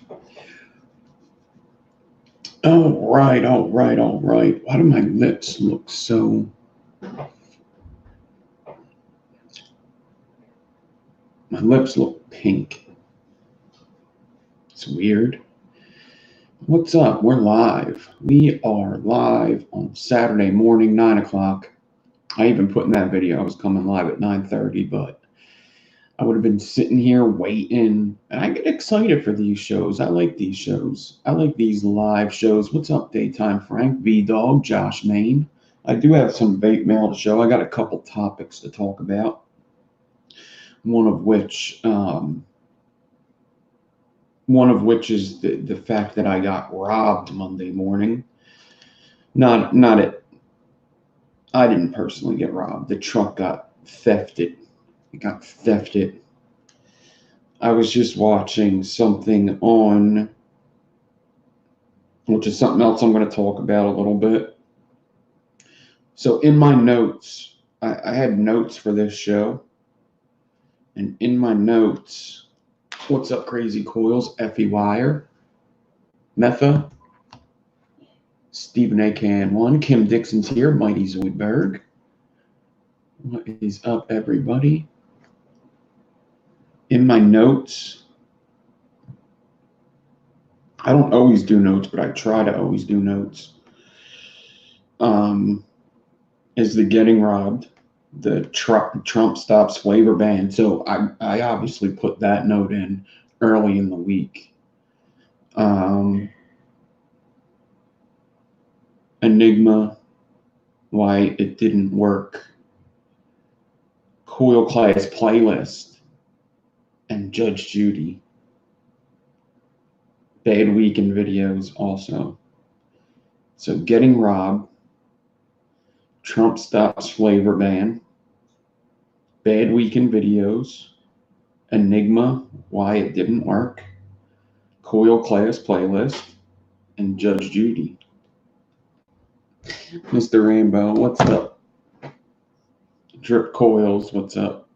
All right, all right, all right. Why do my lips look so... My lips look pink. It's weird. What's up? We're live. We are live on Saturday morning, 9 o'clock. I even put in that video I was coming live at 9:30, but I would have been sitting here waiting. And I get excited for these shows. I like these shows. I like these live shows. What's up, Daytime Frank, V-Dog, Josh Main? I do have some bait mail to show. I got a couple topics to talk about. One of which is the fact that I got robbed Monday morning. Not it. I didn't personally get robbed. The truck got thefted. It got thefted. I was just watching something on, which is something else I'm going to talk about a little bit. So in my notes, I had notes for this show. And in my notes, what's up, Crazy Coils, Effie Wire, Metha, Stephen A. Can1, Kim Dixon's here, Mighty Zoidberg. What is up, everybody? In my notes, I don't always do notes, but I try to always do notes, is the getting robbed, the Trump stops flavor ban. So I obviously put that note in early in the week. Enigma, why it didn't work, Coil Class Playlist, and Judge Judy. Bad Weekend videos also. So getting robbed, Trump stops flavor ban, Bad Weekend videos, Enigma, why it didn't work, Coil Class Playlist, and Judge Judy. Mr. Rainbow, what's up? Drip Coils, what's up?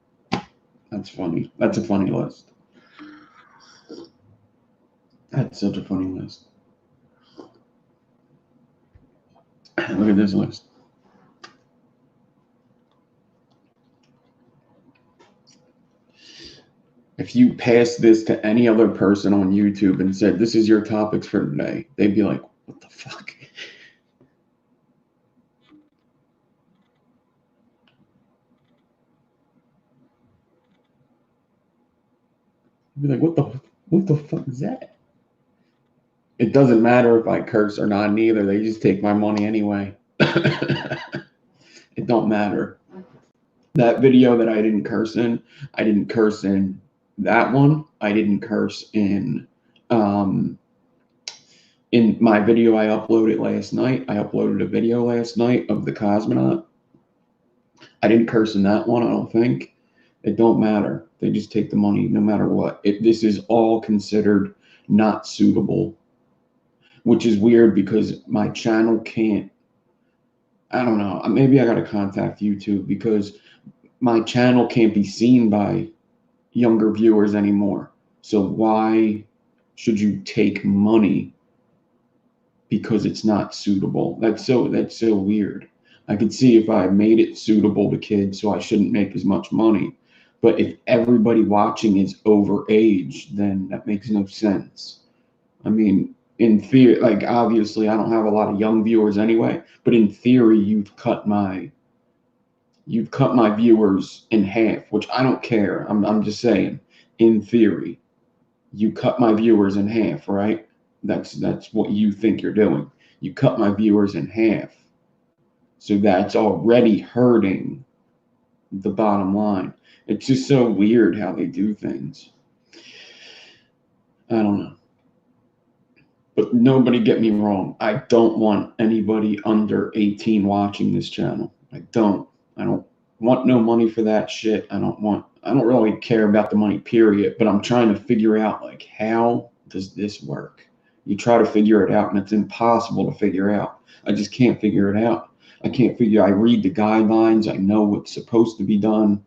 That's funny. That's a funny list. That's such a funny list. Look at this list. If you passed this to any other person on YouTube and said, this is your topics for today, they'd be like, what the fuck? Be like, what the fuck is that? It doesn't matter if I curse or not, neither. They just take my money anyway. It don't matter. That video that I didn't curse in that one. I didn't curse in my video I uploaded last night. I uploaded a video last night of the cosmonaut. I didn't curse in that one, I don't think. It don't matter. They just take the money no matter what. This is all considered not suitable, which is weird because my channel can't, I don't know, maybe I got to contact YouTube because my channel can't be seen by younger viewers anymore. So why should you take money because it's not suitable? That's so weird. I could see if I made it suitable to kids, so I shouldn't make as much money. But if everybody watching is overage, then that makes no sense. I mean, in theory, like obviously I don't have a lot of young viewers anyway, but in theory you've cut my viewers in half, which I don't care. I'm just saying, in theory, you cut my viewers in half, right? That's what you think you're doing. You cut my viewers in half. So that's already hurting the bottom line. It's just so weird how they do things. I don't know. But nobody get me wrong. I don't want anybody under 18 watching this channel. I don't want no money for that shit. I don't really care about the money, period. But I'm trying to figure out, like, how does this work? You try to figure it out, and it's impossible to figure out. I just can't figure it out. I read the guidelines. I know what's supposed to be done.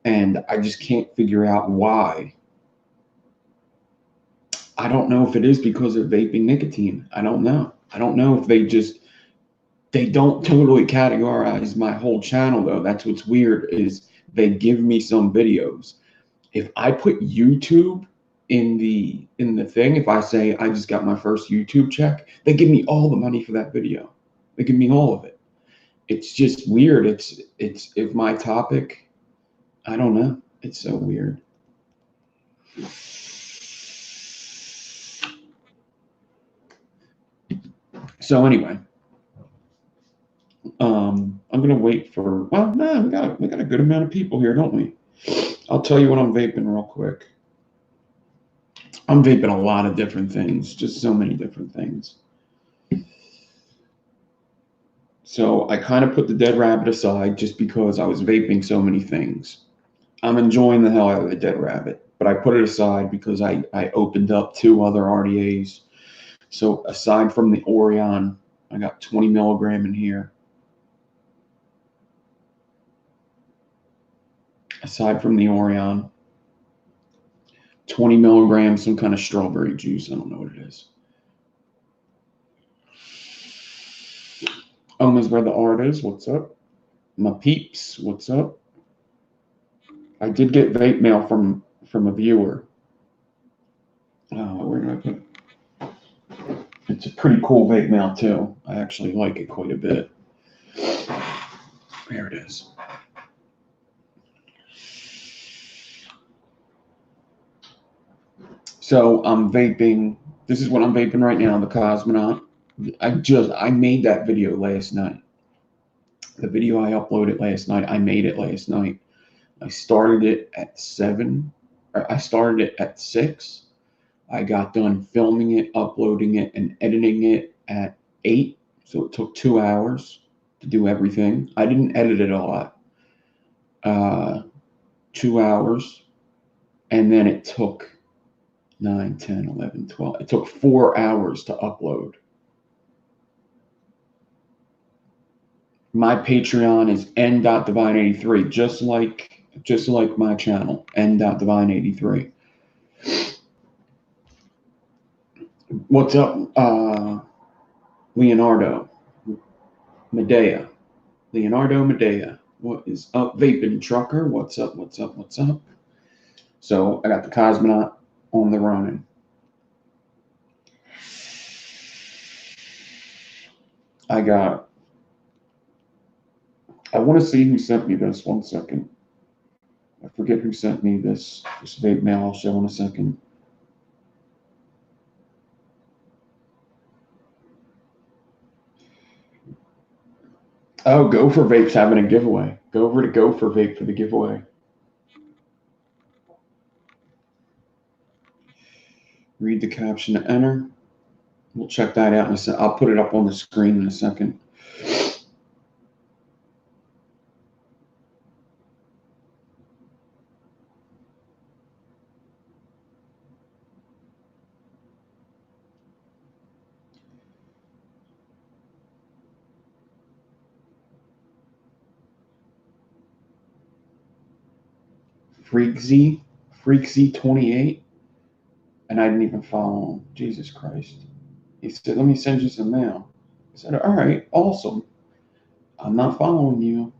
And I just can't figure out why. I don't know if it is because of vaping nicotine. I don't know. I don't know if they don't totally categorize my whole channel though. That's what's weird is they give me some videos. If I put YouTube in the thing, if I say I just got my first YouTube check, they give me all the money for that video. They give me all of it. It's just weird. It's if my topic, I don't know. It's so weird. So anyway, I'm gonna wait for. Well, no, we got a good amount of people here, don't we? I'll tell you what I'm vaping real quick. I'm vaping a lot of different things, just so many different things. So I kind of put the Dead Rabbit aside just because I was vaping so many things. I'm enjoying the hell out of the Dead Rabbit, but I put it aside because I opened up 2 other RDAs. So aside from the Orion, I got 20 milligram in here. Aside from the Orion, 20 milligrams, some kind of strawberry juice. I don't know what it is. Oma's where the art is. What's up? My peeps, what's up? I did get vape mail from a viewer. Where did I put it? It's a pretty cool vape mail too. I actually like it quite a bit. There it is. So I'm vaping. This is what I'm vaping right now, the Cosmonaut. I made that video last night. The video I uploaded last night, I made it last night. I started it at 7. I started it at 6. I got done filming it, uploading it, and editing it at 8. So it took 2 hours to do everything. I didn't edit it a lot. 2 hours. And then it took 9, 10, 11, 12. It took 4 hours to upload. My Patreon is n.divine83, just like my channel, n.divine83. What's up, Leonardo Medea? Leonardo Medea. What is up, Vaping Trucker? What's up, what's up, what's up? So I got the Cosmonaut on the Ronin. I want to see who sent me this. 1 second. I forget who sent me this vape mail. I'll show in a second. Oh, Gopher Vape's having a giveaway. Go over to Gopher Vape for the giveaway. Read the caption to enter. We'll check that out in a second. I'll put it up on the screen in a second. Freakz28, and I didn't even follow him. Jesus Christ. He said, let me send you some mail. I said, all right, awesome. I'm not following you.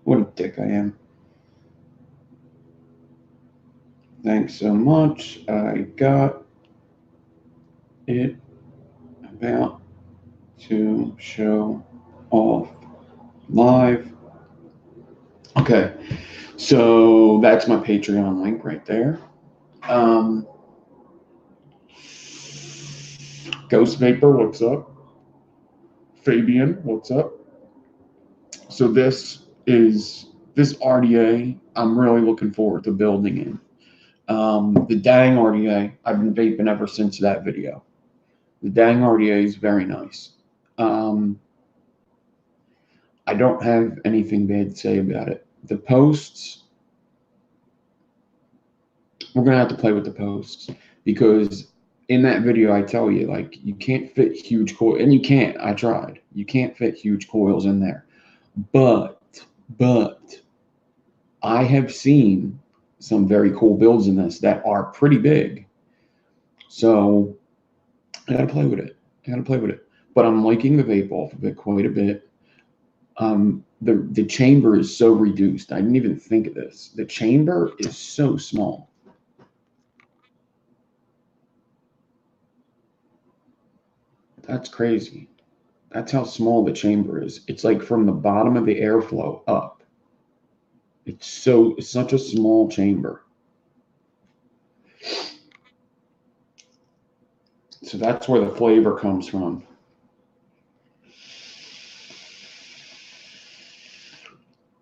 What a dick I am. Thanks so much. I got it about to show off live. Okay, so that's my Patreon link right there. Ghost Vapor, what's up? Fabian, what's up? So this RDA, I'm really looking forward to building in. The Dang RDA, I've been vaping ever since that video. The Dang RDA is very nice. I don't have anything bad to say about it. The posts, we're going to have to play with the posts because in that video, I tell you, like, you can't fit huge coils, and you can't. I tried. You can't fit huge coils in there. But I have seen some very cool builds in this that are pretty big. So I gotta play with it. I gotta play with it. But I'm liking the vape off of it quite a bit. The chamber is so reduced. I didn't even think of this. The chamber is so small. That's crazy. That's how small the chamber is. It's like from the bottom of the airflow up. It's such a small chamber. So that's where the flavor comes from.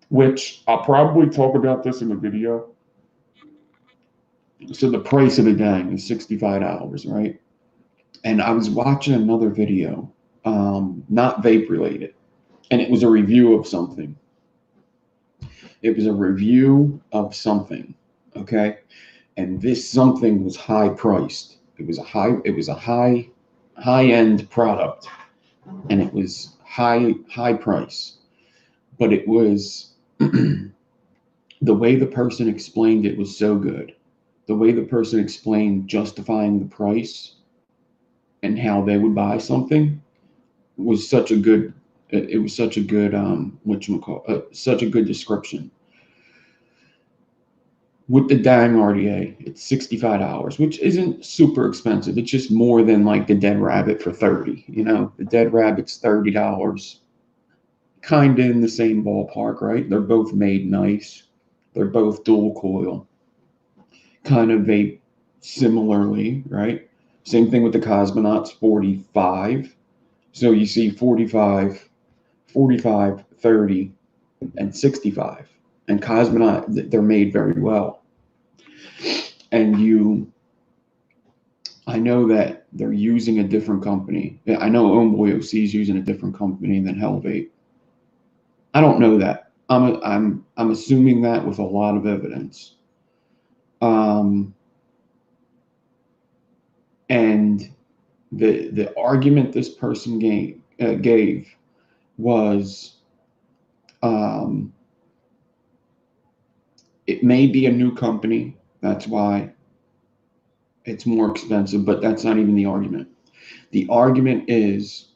Which I'll probably talk about this in the video. So the price of the Dang is $65, right? And I was watching another video, not vape related, and it was a review of something. It was a review of something, okay? And this something was high priced. It was a high end product, and it was high price. But it was the way the person explained it was so good. The way the person explained justifying the price and how they would buy something was such a good. It was such a good such a good description. With the Dang RDA, it's $65, which isn't super expensive. It's just more than like the Dead Rabbit for $30. You know, the Dead Rabbit's $30, kind of in the same ballpark, right? They're both made nice. They're both dual coil, kind of vape similarly, right? Same thing with the Cosmonauts, 45. So you see 45, 30, and 65. And Cosmonaut, they're made very well. And I know that they're using a different company. I know Homeboy OC is using a different company than Hellvape. I don't know that. I'm assuming that with a lot of evidence. And the argument this person gave was, it may be a new company, that's why it's more expensive, but that's not even the argument. The argument is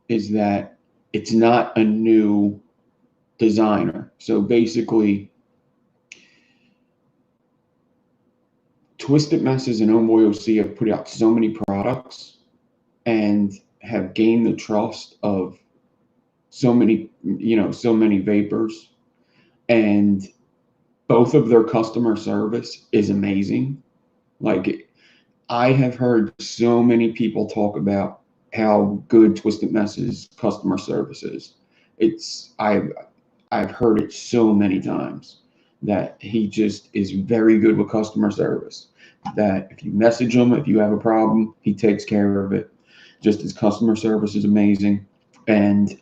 that it's not a new designer. So basically, Twisted Messes and Homeboy OC have put out so many products and have gained the trust of so many vapors, and both of their customer service is amazing. Like, I have heard so many people talk about how good Twisted Messes customer service is. I've heard it so many times that he just is very good with customer service. That if you message him, if you have a problem, he takes care of it. Just his customer service is amazing. And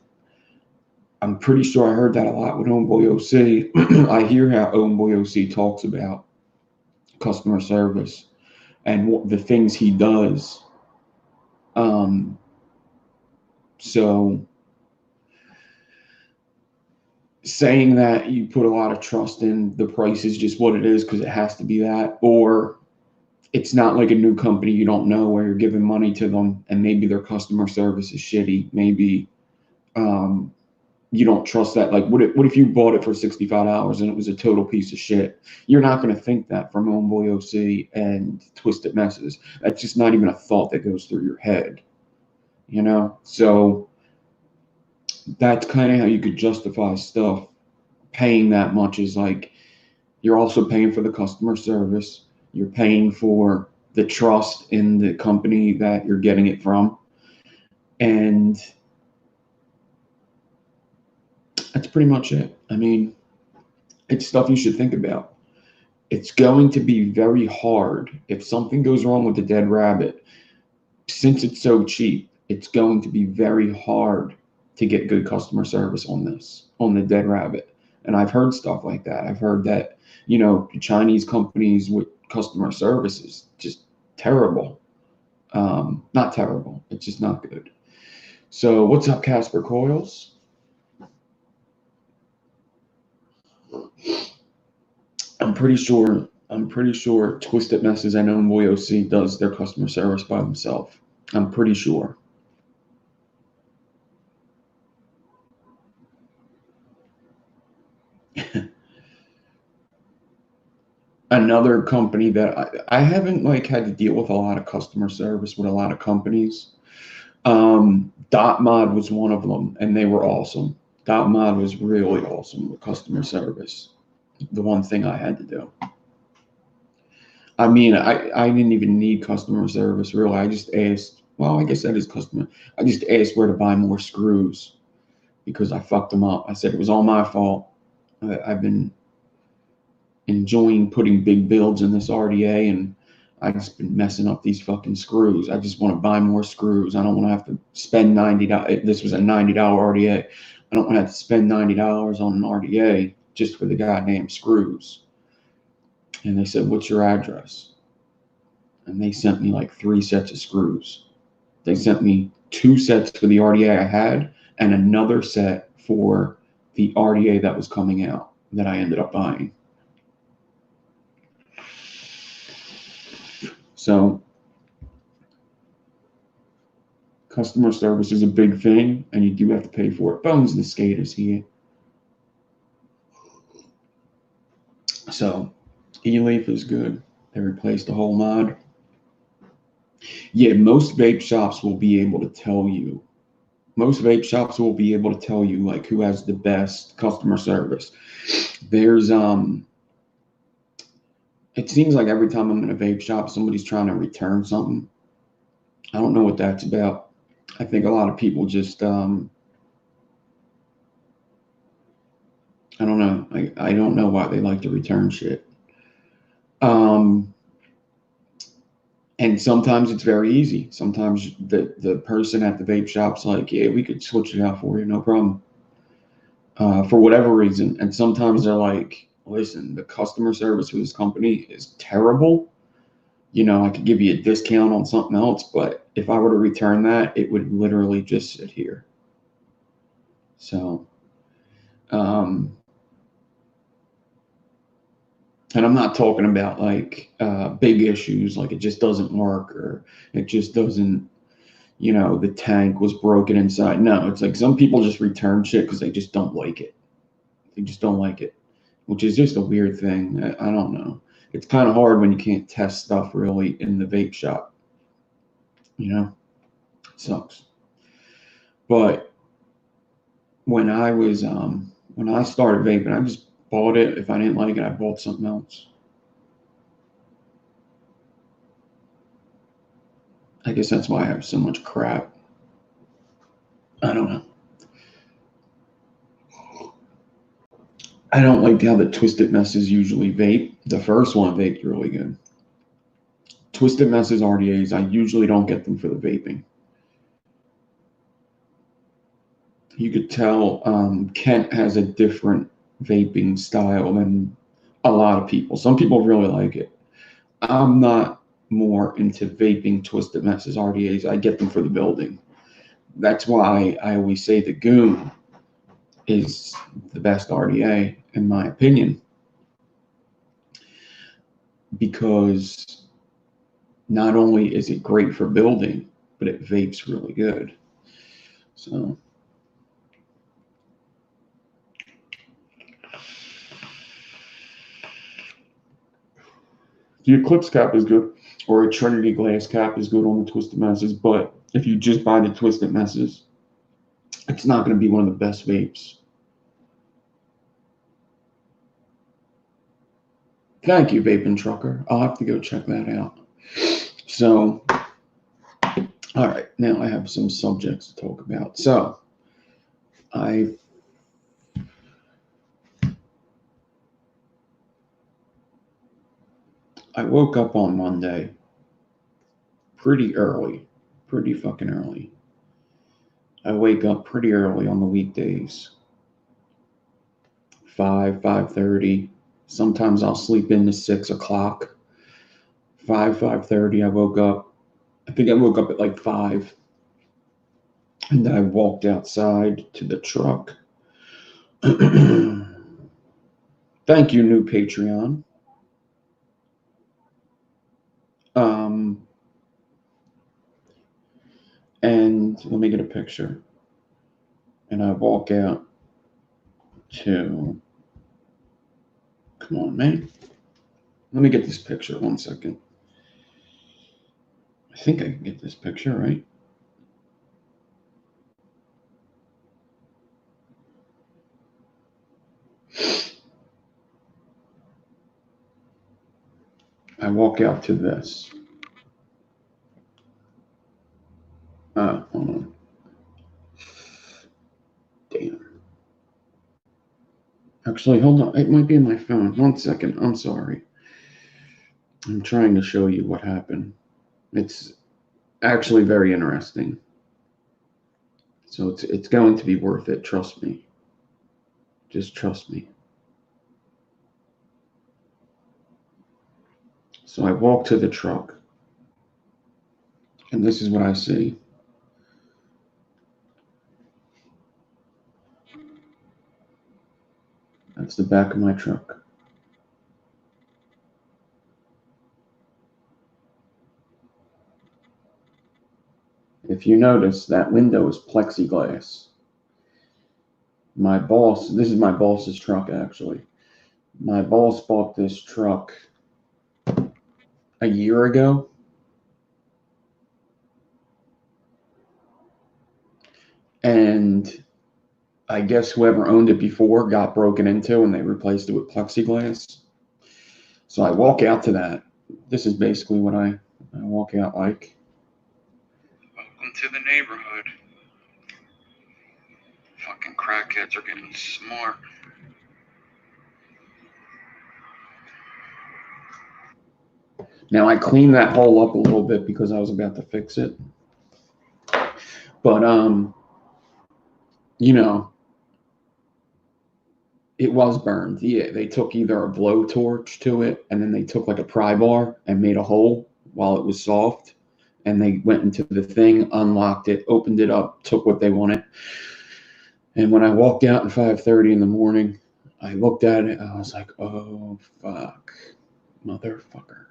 I'm pretty sure I heard that a lot with Homeboy OC. I hear how Homeboy OC talks about customer service and the things he does. So saying that you put a lot of trust in the price is just what it is because it has to be that, or it's not like a new company you don't know where you're giving money to them and maybe their customer service is shitty. Maybe you don't trust that. Like, what if you bought it for $65 and it was a total piece of shit? You're not going to think that from Homeboy OC and Twisted Messes. That's just not even a thought that goes through your head, you know? So that's kind of how you could justify stuff. Paying that much is like, you're also paying for the customer service. You're paying for the trust in the company that you're getting it from. And that's pretty much it. I mean, it's stuff you should think about. It's going to be very hard if something goes wrong with the Dead Rabbit. Since it's so cheap, it's going to be very hard to get good customer service on the Dead Rabbit. And I've heard stuff like that. I've heard that, Chinese companies with customer service is just terrible. Not terrible. It's just not good. So what's up, Casper Coils? I'm pretty sure Twisted Messes and Homeboy OC does their customer service by themselves. I'm pretty sure. Another company that I haven't like had to deal with a lot of customer service with a lot of companies. Dot Mod was one of them, and they were awesome. Dot Mod was really awesome with customer service. The one thing I had to do. I mean, I didn't even need customer service really. I just asked. Well, I guess that is customer. I just asked where to buy more screws because I fucked them up. I said it was all my fault. I've been enjoying putting big builds in this RDA, and I just been messing up these fucking screws. I just want to buy more screws. I don't want to have to spend $90. This was a $90 RDA. I don't want to have to spend $90 on an RDA just for the goddamn screws. And they said, "What's your address?" And they sent me like 3 sets of screws. They sent me 2 sets for the RDA I had and another set for the RDA that was coming out that I ended up buying. So customer service is a big thing, and you do have to pay for it. Bones the skaters here. So E-Leaf is good. They replaced the whole mod. Yeah, most vape shops will be able to tell you. Most vape shops will be able to tell you like who has the best customer service. There's it seems like every time I'm in a vape shop, somebody's trying to return something. I don't know what that's about. I think a lot of people just I don't know. I don't know why they like to return shit. And sometimes it's very easy. Sometimes the person at the vape shop's like, yeah, we could switch it out for you, no problem. For whatever reason. And sometimes they're like, listen, the customer service for this company is terrible. You know, I could give you a discount on something else, but if I were to return that, it would literally just sit here. So, and I'm not talking about like big issues, like it just doesn't work or it just doesn't, you know, the tank was broken inside. No, it's like some people just return shit because they just don't like it. They just don't like it, which is just a weird thing. I don't know. It's kind of hard when you can't test stuff really in the vape shop. You know, it sucks. But when I started vaping, I just bought it. If I didn't like it, I bought something else. I guess that's why I have so much crap. I don't know. I don't like how the Twisted Messes usually vape. The first one vaped really good. Twisted Messes RDAs, I usually don't get them for the vaping. You could tell Kent has a different vaping style than a lot of people. Some people really like it. I'm not more into vaping Twisted Messes RDAs. I get them for the building. That's why I always say the Goon is the best RDA, in my opinion, because not only is it great for building, but it vapes really good. So the Eclipse cap is good, or a Trinity glass cap is good on the Twisted Messes, but if you just buy the Twisted Messes, it's not going to be one of the best vapes. Thank you, Vaping Trucker. I'll have to go check that out. So, all right, now I have some subjects to talk about. So, I woke up on Monday pretty early, pretty fucking early. I wake up pretty early on the weekdays, 5:30. Sometimes I'll sleep into 6 o'clock. 5:30. I woke up. I think I woke up at like 5, and then I walked outside to the truck. Thank you, new Patreon. And let me get a picture. And I walk out to, come on, man. Let me get this picture 1 second. I think I can get this picture, right? I walk out to this. Hold on. Damn. Actually, hold on. It might be in my phone. 1 second. I'm sorry. I'm trying to show you what happened. It's actually very interesting. So it's going to be worth it. Trust me. Just trust me. So I walk to the truck. And this is what I see. That's the back of my truck. If you notice, that window is plexiglass. My boss, this is my boss's truck actually. My boss bought this truck a year ago. And I guess whoever owned it before got broken into and they replaced it with plexiglass. So I walk out to that. This is basically what I walk out like. Welcome to the neighborhood. Fucking crackheads are getting smart. Now I cleaned that hole up a little bit because I was about to fix it. But you know, it was burned. Yeah, they took either a blowtorch to it and then they took like a pry bar and made a hole while it was soft. And they went into the thing, unlocked it, opened it up, took what they wanted. And when I walked out at 5:30 in the morning, I looked at it. I was like, oh, fuck, motherfucker.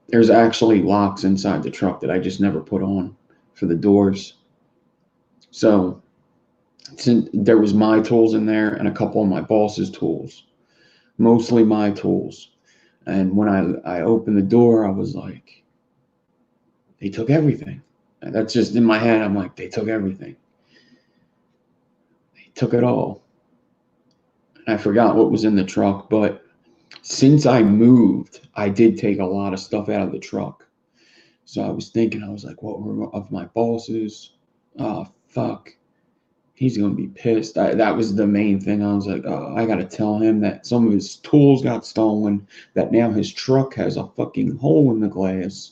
There's actually locks inside the truck that I just never put on for the doors. So there was my tools in there and a couple of my boss's tools, mostly my tools. And when I opened the door, I was like, they took everything. And that's just in my head. I'm like, they took everything. They took it all. And I forgot what was in the truck, but since I moved, I did take a lot of stuff out of the truck. So I was thinking, I was like, what were of my bosses? Oh, fuck. He's going to be pissed. That was the main thing. I was like, oh, I got to tell him that some of his tools got stolen, that now his truck has a fucking hole in the glass.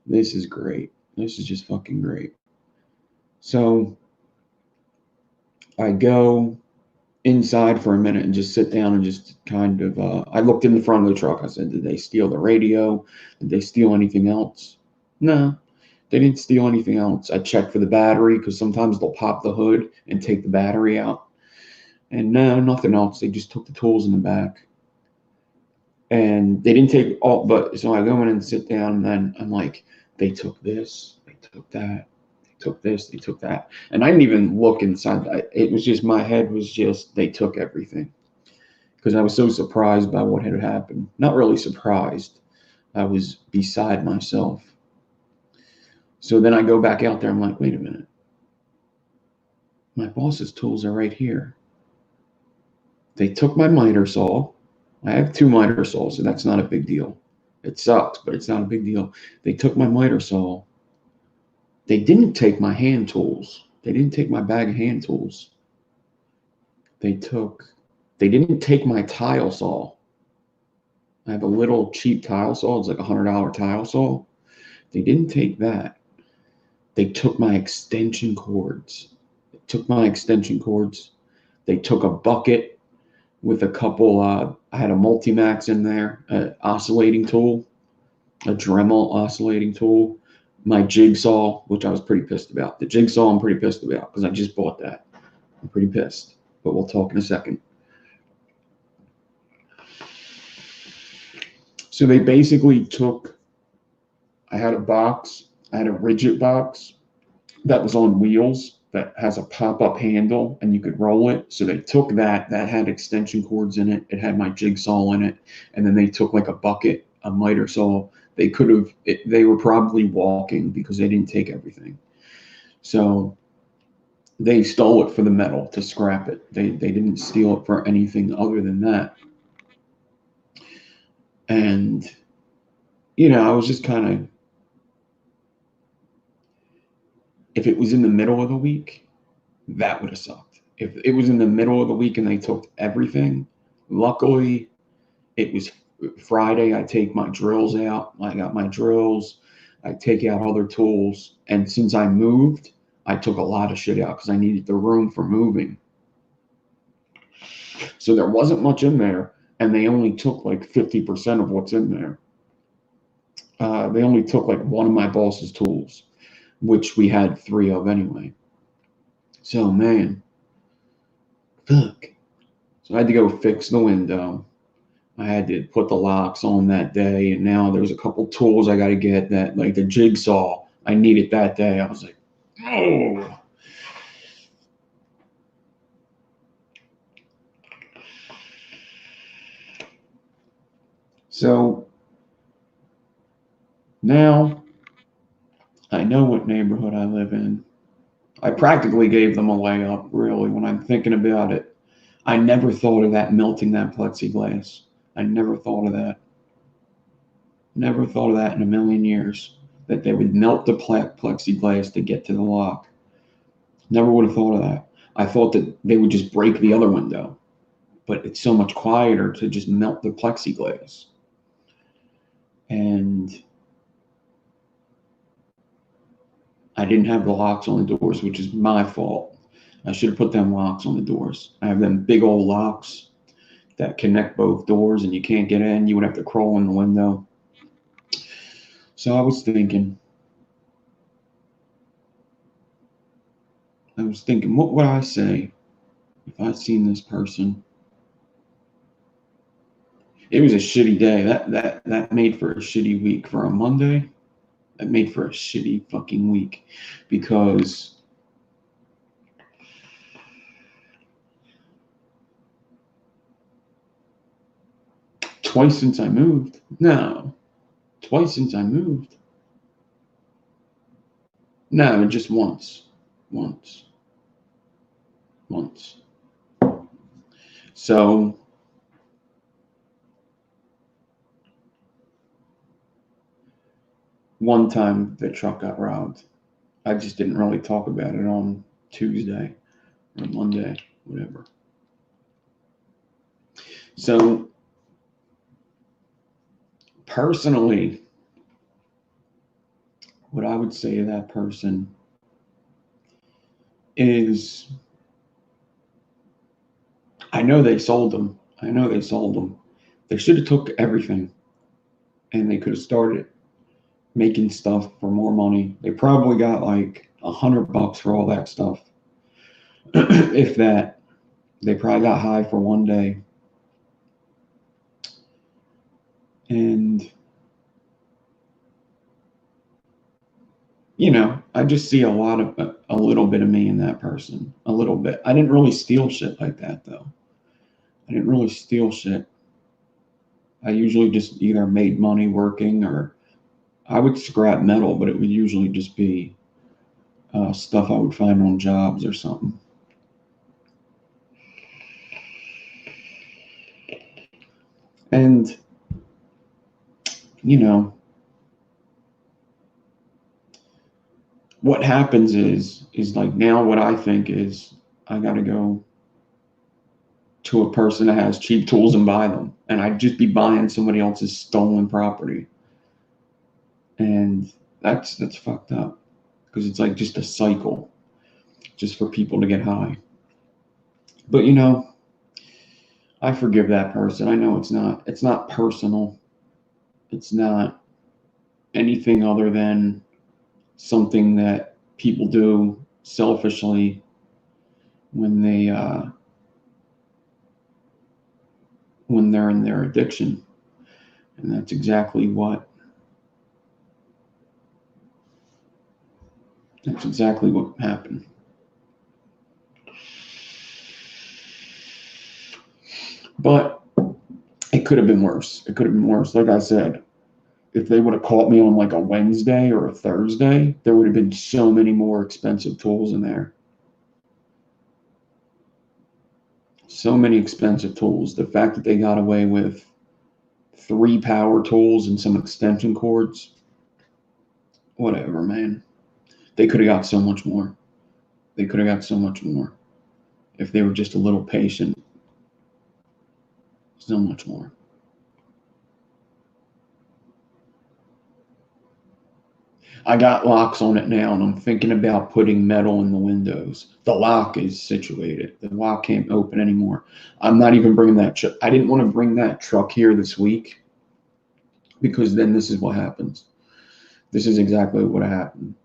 This is great. This is just fucking great. So I go inside for a minute and just sit down and just kind of, I looked in the front of the truck. I said, did they steal the radio? Did they steal anything else? No. They didn't steal anything else. I checked for the battery because sometimes they'll pop the hood and take the battery out. And no, nothing else. They just took the tools in the back. And they didn't take all, but so I go in and sit down and then I'm like, they took this, they took that, they took this, they took that. And I didn't even look inside. It was just, my head was just, they took everything. Because I was so surprised by what had happened. Not really surprised. I was beside myself. So then I go back out there. I'm like, wait a minute. My boss's tools are right here. They took my miter saw. I have 2 miter saws, so that's not a big deal. It sucks, but it's not a big deal. They took my miter saw. They didn't take my hand tools. They didn't take my bag of hand tools. They didn't take my tile saw. I have a little cheap tile saw. It's like a $100 tile saw. They didn't take that. They took my extension cords. They took my extension cords. They took a bucket with a couple, I had a Multimax in there, an oscillating tool, a Dremel oscillating tool, my jigsaw, which I was pretty pissed about. The jigsaw I'm pretty pissed about because I just bought that. I'm pretty pissed, but we'll talk in a second. So they basically took, I had a box, I had a rigid box, that was on wheels that has a pop-up handle and you could roll it. So they took that had extension cords in it. It had my jigsaw in it. And then they took like a bucket, a miter saw. They could have, they were probably walking because they didn't take everything. So they stole it for the metal to scrap it. They didn't steal it for anything other than that. And, you know, I was just kind of, if it was in the middle of the week, that would have sucked. If it was in the middle of the week and they took everything, luckily it was Friday. I take my drills out. I got my drills. I take out other tools. And since I moved, I took a lot of shit out because I needed the room for moving. So there wasn't much in there, and they only took like 50% of what's in there. They only took like one of my boss's tools, which we had 3 of anyway. So, man, fuck. So I had to go fix the window. I had to put the locks on that day, and now there's a couple tools I got to get that, like the jigsaw, I need it that day. I was like, oh. So now I know what neighborhood I live in. I practically gave them a layup, really, when I'm thinking about it. I never thought of that, melting that plexiglass. I never thought of that. Never thought of that in a million years, that they would melt the plexiglass to get to the lock. Never would have thought of that. I thought that they would just break the other window, but it's so much quieter to just melt the plexiglass. And I didn't have the locks on the doors, which is my fault. I should have put them locks on the doors. I have them big old locks that connect both doors, and you can't get in. You would have to crawl in the window. So I was thinking, what would I say if I'd seen this person? It was a shitty day. That made for a shitty week. For a Monday, that made for a shitty fucking week, because twice since I moved. No, twice since I moved. No, just once. Once. So one time the truck got robbed. I just didn't really talk about it on Tuesday or Monday, whatever. So personally, what I would say to that person is, I know they sold them. They should have took everything, and they could have started making stuff for more money. They probably got like $100 for all that stuff. If that, they probably got high for one day. And, you know, I just see a little bit of me in that person. A little bit. I didn't really steal shit like that, though. I didn't really steal shit. I usually just either made money working, or I would scrap metal, but it would usually just be stuff I would find on jobs or something. And, you know, what happens is like, now what I think is, I got to go to a person that has cheap tools and buy them. And I'd just be buying somebody else's stolen property. And that's fucked up, because it's like just a cycle just for people to get high. But, you know, I forgive that person. I know it's not personal. It's not anything other than something that people do selfishly when they're in their addiction. And that's exactly what That's exactly what happened. But it could have been worse. It could have been worse. Like I said, if they would have caught me on like a Wednesday or a Thursday, there would have been so many more expensive tools in there. So many expensive tools. The fact that they got away with 3 power tools and some extension cords, whatever, man. They could have got so much more. They could have got so much more if they were just a little patient. So much more. I got locks on it now, and I'm thinking about putting metal in the windows. The lock is situated. The lock can't open anymore. I'm not even bringing that. I didn't want to bring that truck here this week because then this is what happens. This is exactly what happened.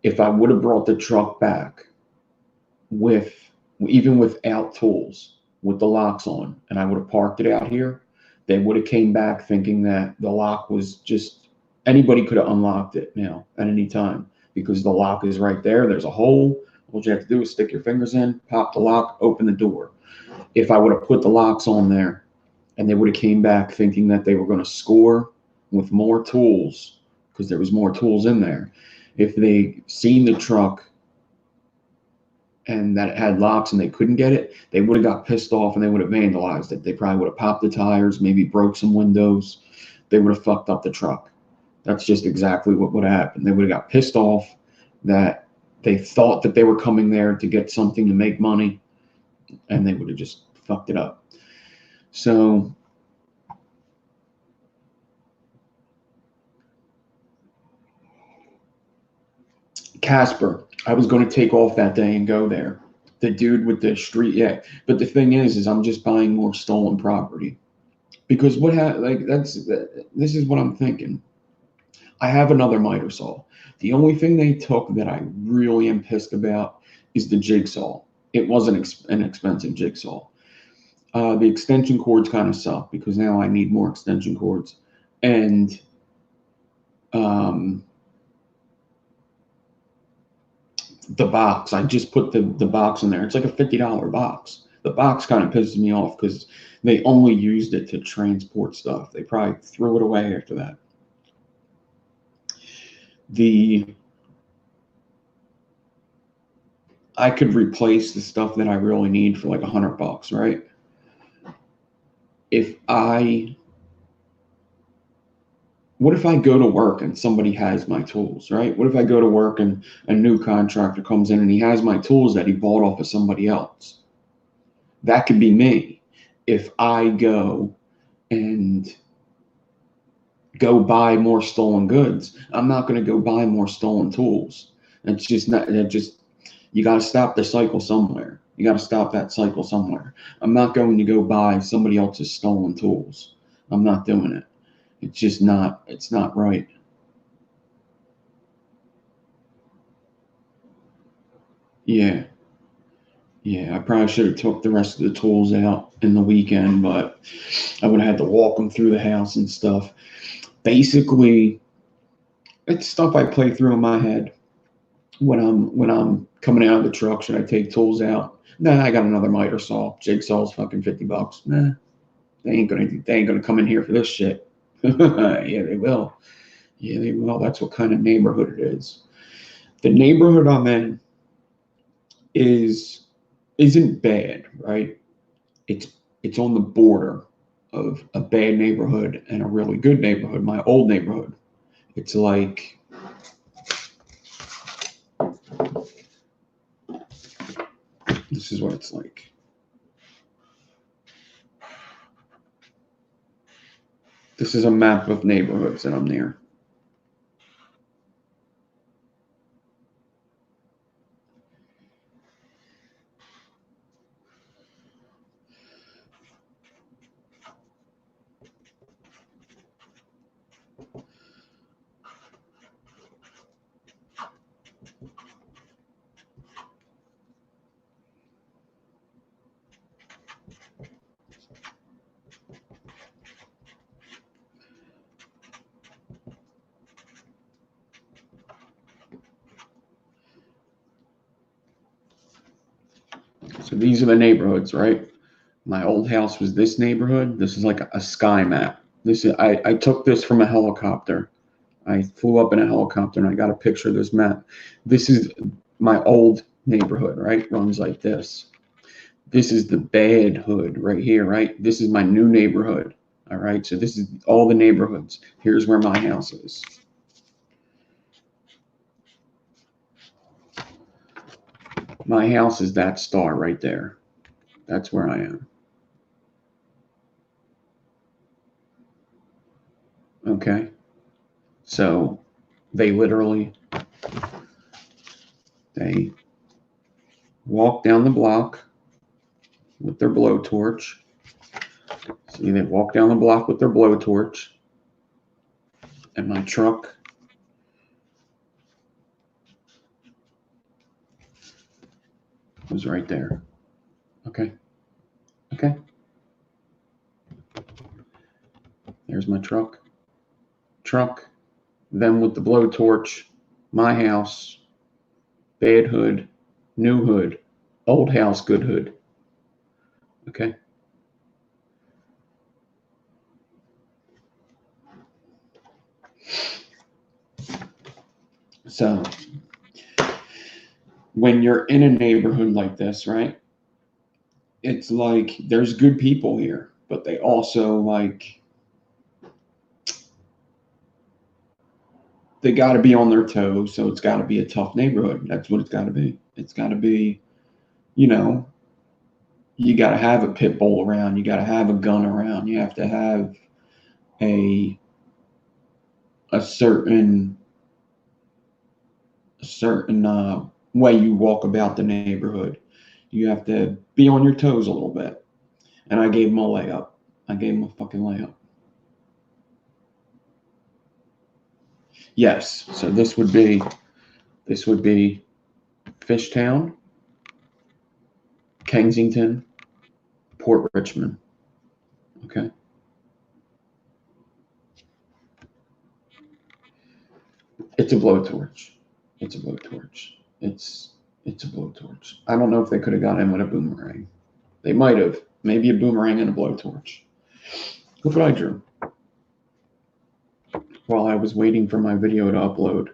If I would have brought the truck back with, even without tools, with the locks on, and I would have parked it out here, they would have came back thinking that the lock was just, anybody could have unlocked it now at any time because the lock is right there. There's a hole. All you have to do is stick your fingers in, pop the lock, open the door. If I would have put the locks on there and they would have came back thinking that they were going to score with more tools because there was more tools in there, if they seen the truck and that it had locks and they couldn't get it, they would have got pissed off and they would have vandalized it. They probably would have popped the tires, maybe broke some windows. They would have fucked up the truck. That's just exactly what would have happened. They would have got pissed off that they thought that they were coming there to get something to make money, and they would have just fucked it up. So Casper, I was going to take off that day and go there. The dude with the street, yeah. But the thing is I'm just buying more stolen property because this is what I'm thinking. I have another miter saw. The only thing they took that I really am pissed about is the jigsaw. It wasn't an expensive jigsaw. The extension cords kind of suck because now I need more extension cords. And um, the box, I just put the box in there. It's like a $50 box. The box kind of pisses me off because they only used it to transport stuff. They probably threw it away after that. I could replace the stuff that I really need for like $100, right? What if I go to work and somebody has my tools, right? What if I go to work and a new contractor comes in and he has my tools that he bought off of somebody else? That could be me. If I and go buy more stolen goods, I'm not going to go buy more stolen tools. It's just not, you got to stop the cycle somewhere. You got to stop that cycle somewhere. I'm not going to go buy somebody else's stolen tools. I'm not doing it. It's just not, it's not right. Yeah. Yeah, I probably should have took the rest of the tools out in the weekend, but I would have had to walk them through the house and stuff. Basically, it's stuff I play through in my head when I'm coming out of the truck. Should I take tools out? Nah, I got another miter saw. Jigsaw's fucking $50. Nah, they ain't gonna come in here for this shit. Yeah, they will. Yeah, they will. That's what kind of neighborhood it is. The neighborhood I'm in isn't bad, right? It's it's on the border of a bad neighborhood and a really good neighborhood. My old neighborhood. It's like this is what it's like. This is a map of neighborhoods that I'm near. So these are the neighborhoods, right? My old house was this neighborhood. This is like a sky map. This is I took this from a helicopter. I flew up in a helicopter and I got a picture of this map. This is my old neighborhood, right? Runs like this. This is the bad hood right here, right? This is my new neighborhood. All right. So this is all the neighborhoods. Here's where my house is. My house is that star right there. That's where I am. Okay. So they walk down the block with their blowtorch. See, they walk down the block with their blowtorch. And my truck was right there. Okay. Okay. There's my truck. Then with the blowtorch, my house, bad hood, new hood, old house, good hood. Okay. So when you're in a neighborhood like this, right? It's like there's good people here, but they also they got to be on their toes. So it's got to be a tough neighborhood. That's what it's got to be. It's got to be, you know, you got to have a pit bull around. You got to have a gun around. You have to have a certain way you walk about the neighborhood. You have to be on your toes a little bit. And I gave him a layup. I gave him a fucking layup. Yes. So this would be Fishtown, Kensington, Port Richmond. Okay. It's a blowtorch. It's a blowtorch. It's a blowtorch. I don't know if they could have got in with a boomerang. They might have. Maybe a boomerang and a blowtorch. Look what I drew while I was waiting for my video to upload.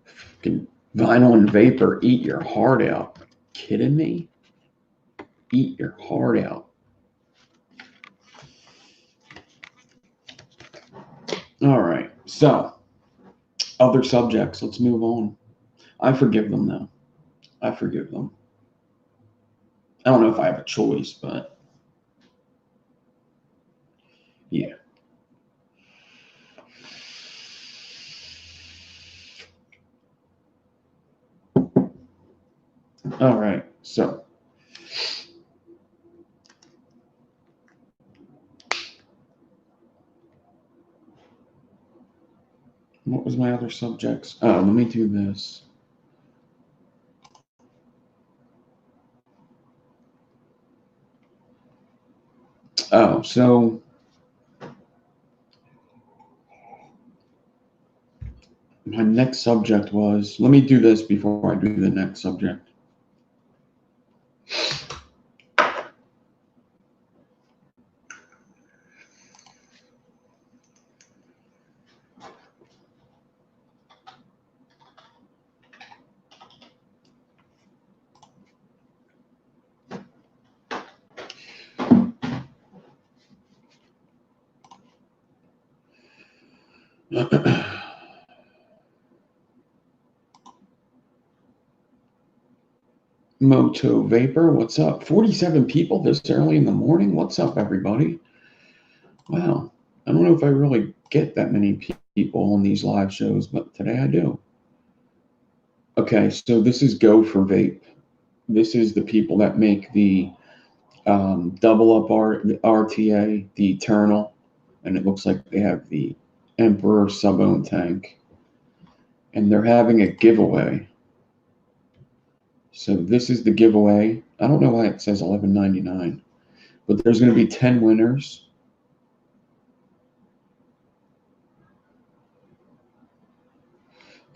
Fucking Vinyl and Vapor, eat your heart out. Kidding me? Eat your heart out. All right. So, other subjects. Let's move on. I forgive them, though. I forgive them. I don't know if I have a choice, but yeah. All right. So, what was my other subjects? Oh, let me do this. Oh, so my next subject was, let me do this before I do the next subject. Moto Vapor, what's up? 47 people this early in the morning? What's up, everybody? Wow. I don't know if I really get that many people on these live shows, but today I do. Okay, so this is Go for Vape. This is the people that make the double up RTA, the Eternal, and it looks like they have the Emperor sub-ohm tank. And they're having a giveaway. So this is the giveaway. I don't know why it says $11.99, but there's going to be 10 winners.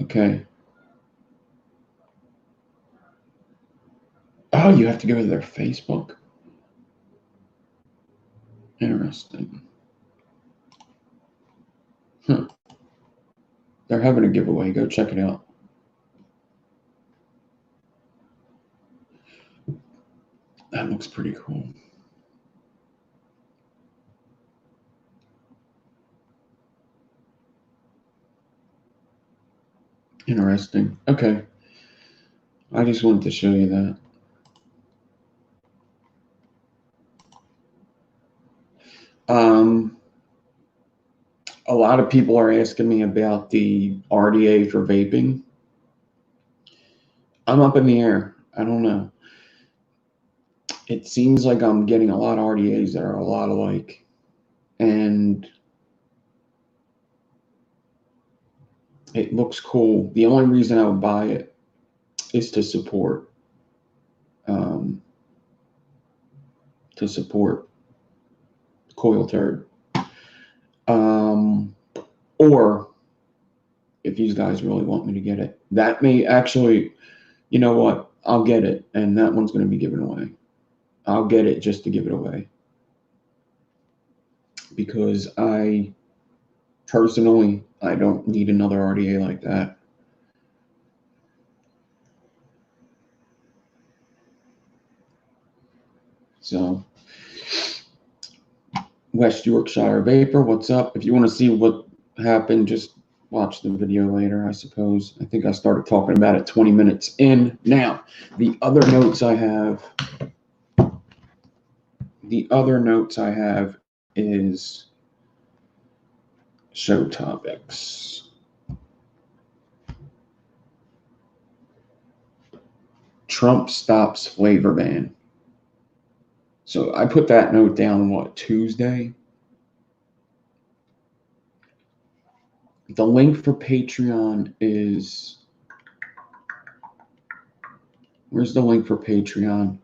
Okay. Oh, you have to go to their Facebook? Interesting. Huh. They're having a giveaway. Go check it out. That looks pretty cool. Interesting. Okay. I just wanted to show you that. A lot of people are asking me about the RDA for vaping. I'm up in the air. I don't know. It seems like I'm getting a lot of RDAs that are a lot alike. And it looks cool. The only reason I would buy it is to support Coil Turd. Or if these guys really want me to get it, that may actually, you know what? I'll get it, and that one's going to be given away. I'll get it just to give it away. Because I personally, I don't need another RDA like that. So, West Yorkshire Vapor, what's up? If you want to see what happened, just watch the video later, I suppose. I think I started talking about it 20 minutes in. Now, the other notes I have is show topics. Trump stops flavor ban. So I put that note down, what, Tuesday? The link for Patreon is, where's the link for Patreon?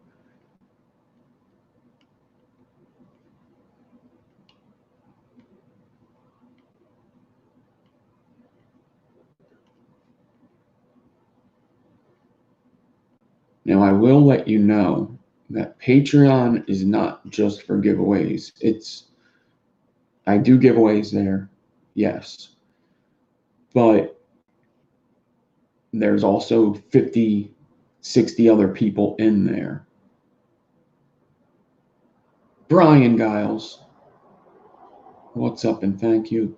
Now, I will let you know that Patreon is not just for giveaways. I do giveaways there, yes. But there's also 50, 60 other people in there. Brian Giles, what's up and thank you.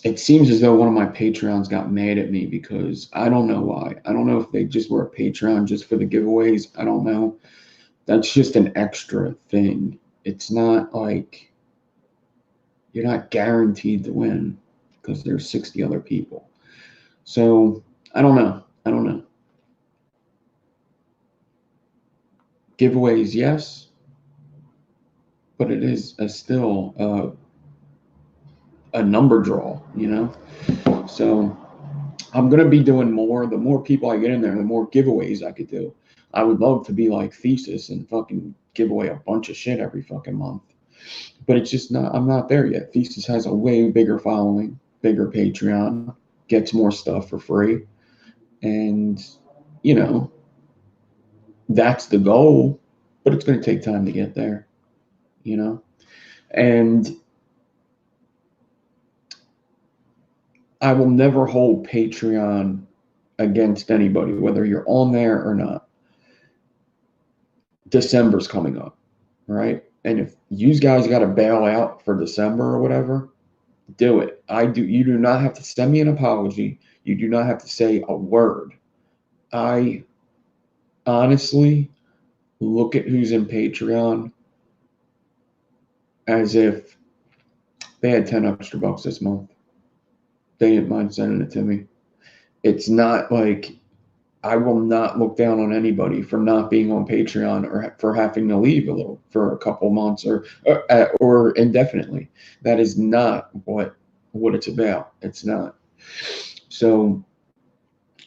It seems as though one of my Patreons got mad at me because I don't know why. I don't know if they just were a Patreon just for the giveaways. I don't know. That's just an extra thing. It's not like you're not guaranteed to win because there's 60 other people. So I don't know. Giveaways, yes, but it is still a number draw, you know? So I'm going to be doing more. The more people I get in there, the more giveaways I could do. I would love to be like Thesis and fucking give away a bunch of shit every fucking month. But it's just not, I'm not there yet. Thesis has a way bigger following, bigger Patreon, gets more stuff for free. And, you know, that's the goal, but it's going to take time to get there, you know? And I will never hold Patreon against anybody, whether you're on there or not. December's coming up, right? And if you guys got to bail out for December or whatever, do it. You do not have to send me an apology. You do not have to say a word. I honestly look at who's in Patreon as if they had 10 extra bucks this month. They didn't mind sending it to me. It's not like I will not look down on anybody for not being on Patreon or for having to leave a little for a couple months or indefinitely. That is not what it's about. It's not. So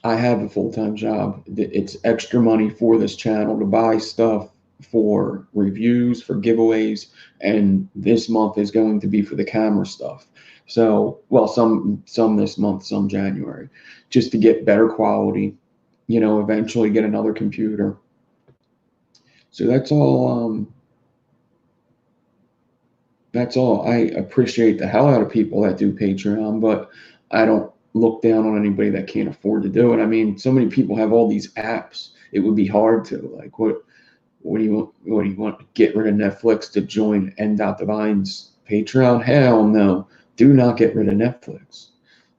I have a full-time job. It's extra money for this channel to buy stuff, for reviews, for giveaways, and this month is going to be for the camera stuff. So, well, some this month, some January, just to get better quality, eventually get another computer. So that's all. That's all. I appreciate the hell out of people that do Patreon, but I don't look down on anybody that can't afford to do it. I mean, so many people have all these apps. It would be hard to like what do you want? What do you want? Get rid of Netflix to join N.Divine's Patreon? Hell no. Do not get rid of Netflix.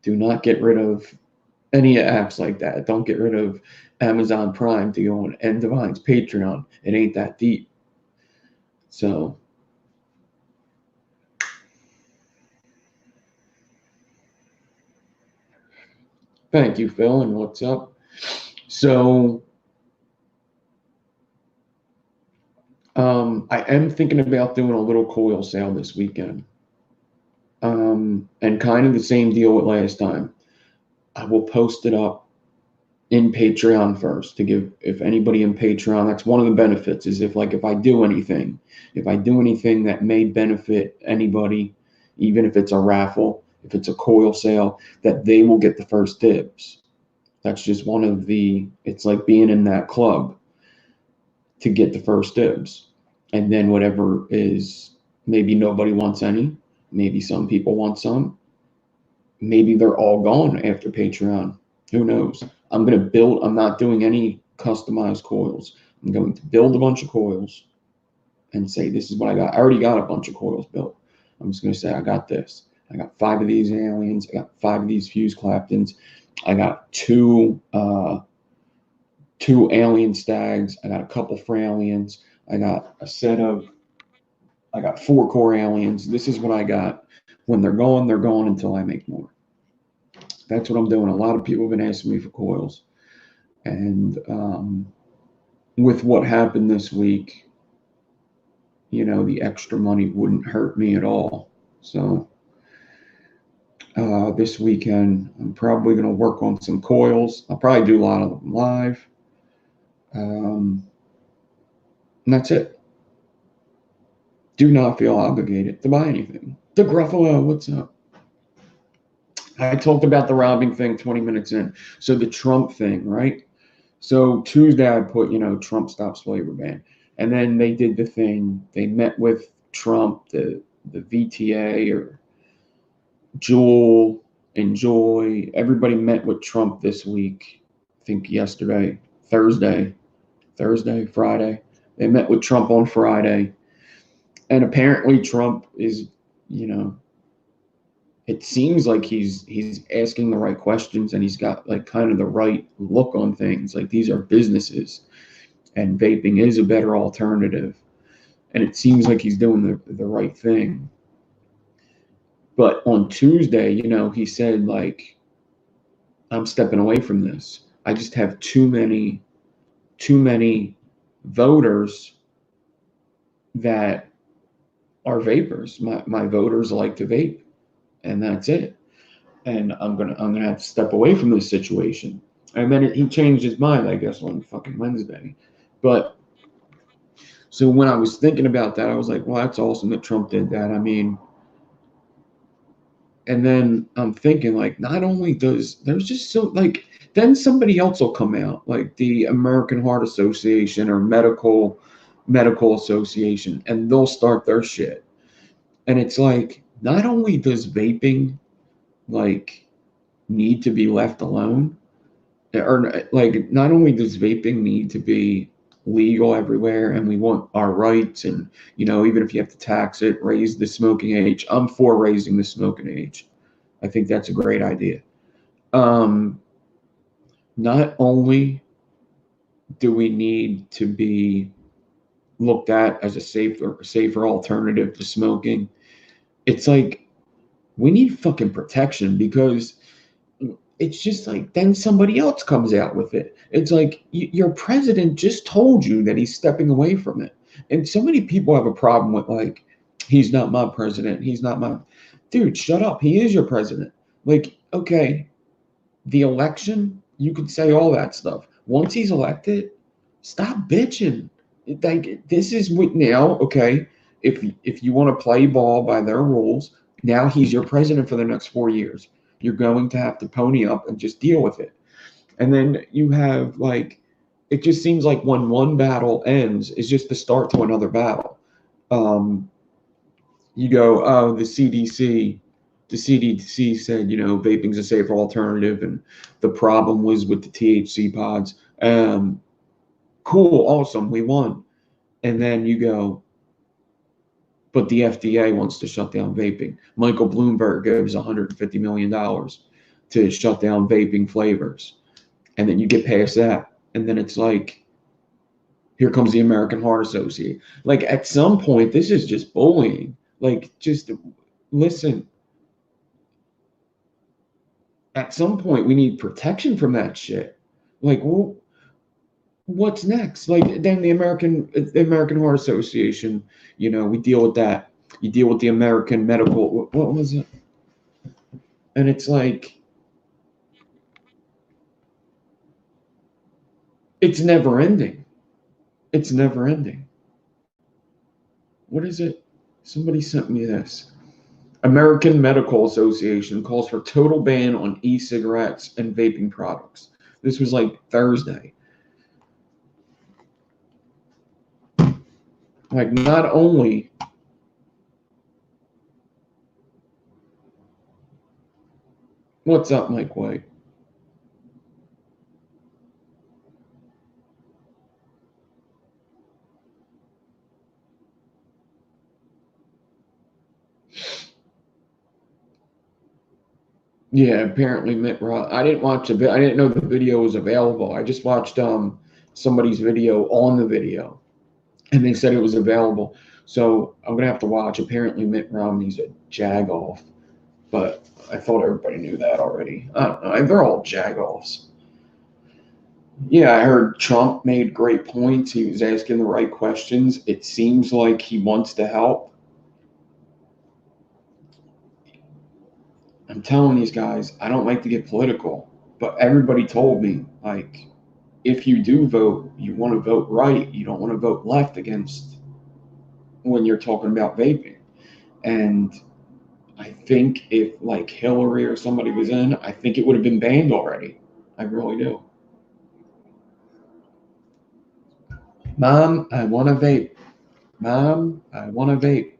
Do not get rid of any apps like that. Don't get rid of Amazon Prime to go on N.Divine's Patreon. It ain't that deep. So thank you, Phil, and what's up? So I am thinking about doing a little coil sale this weekend. And kind of the same deal with last time. I will post it up in Patreon first to give, if anybody in Patreon, that's one of the benefits is if I do anything that may benefit anybody, even if it's a raffle, if it's a coil sale, that they will get the first dibs. That's just one of it's like being in that club to get the first dibs. And then whatever is, maybe nobody wants any, maybe some people want some, maybe they're all gone after Patreon. Who knows? I'm not doing any customized coils. I'm going to build a bunch of coils and say, this is what I got. I already got a bunch of coils built. I'm just going to say, I got this. I got 5 of these aliens. I got 5 of these fused Claptons. I got two alien stags. I got a couple Fralians. I got 4 core aliens. This is what I got. When they're gone until I make more. That's what I'm doing. A lot of people have been asking me for coils. And with what happened this week, the extra money wouldn't hurt me at all. So this weekend, I'm probably going to work on some coils. I'll probably do a lot of them live. And that's it. Do not feel obligated to buy anything. The Gruffalo, what's up? I talked about the robbing thing 20 minutes in. So the Trump thing, right? So Tuesday I put, Trump stops flavor ban. And then they did the thing. They met with Trump, the VTA or Juul, Enjoy. Everybody met with Trump this week. I think yesterday, Thursday, Friday. They met with Trump on Friday. And apparently Trump is, it seems like he's asking the right questions and he's got like kind of the right look on things. Like these are businesses and vaping is a better alternative. And it seems like he's doing the right thing. But on Tuesday, he said like, I'm stepping away from this. I just have too many voters that are vapors. My voters like to vape. And that's it. And I'm gonna have to step away from this situation. And then he changed his mind, I guess, on fucking Wednesday. But so when I was thinking about that, I was like, well, that's awesome that Trump did that. I mean, and then I'm thinking like, not only there's just so like, then somebody else will come out, like the American Heart Association or medical association, and they'll start their shit. And it's like, not only does vaping like need to be left alone, or like not only does vaping need to be legal everywhere and we want our rights and even if you have to tax it, raise the smoking age. I'm for raising the smoking age. I think that's a great idea. Not only do we need to be looked at as a safer alternative to smoking, it's like we need fucking protection because it's just like then somebody else comes out with it. It's like your president just told you that he's stepping away from it. And so many people have a problem with like, he's not my president. He's not my dude. Shut up. He is your president. Like, okay, the election, you could say all that stuff. Once he's elected, stop bitching. Like this is what now, okay. If you want to play ball by their rules, now he's your president for the next 4 years. You're going to have to pony up and just deal with it. And then you have like, it just seems like when one battle ends, it's just the start to another battle. You go, oh, the CDC said, vaping's a safer alternative, and the problem was with the THC pods. Cool, awesome, we won. And then you go, but the FDA wants to shut down vaping. Michael Bloomberg gives $150 million to shut down vaping flavors. And then you get past that. And then it's like, here comes the American Heart Association. Like, at some point, this is just bullying. Like, just listen. At some point, we need protection from that shit. Like, well, what's next? Like, then the American Heart Association, we deal with that. You deal with the American Medical, what was it? And it's like, it's never ending. It's never ending. What is it? Somebody sent me this. American Medical Association calls for total ban on e-cigarettes and vaping products. This was like Thursday. Like, not only what's up, Mike White? Yeah, apparently Mitt Romney. I didn't watch a bit. I didn't know the video was available. I just watched somebody's video on the video, and they said it was available. So I'm gonna have to watch. Apparently Mitt Romney's a jagoff, but I thought everybody knew that already. I don't know. They're all jagoffs. Yeah, I heard Trump made great points. He was asking the right questions. It seems like he wants to help. I'm telling these guys, I don't like to get political, but everybody told me, like, if you do vote, you want to vote right. You don't want to vote left against when you're talking about vaping. And I think if like Hillary or somebody was in, I think it would have been banned already. I really do. Mom, I want to vape. Mom, I want to vape.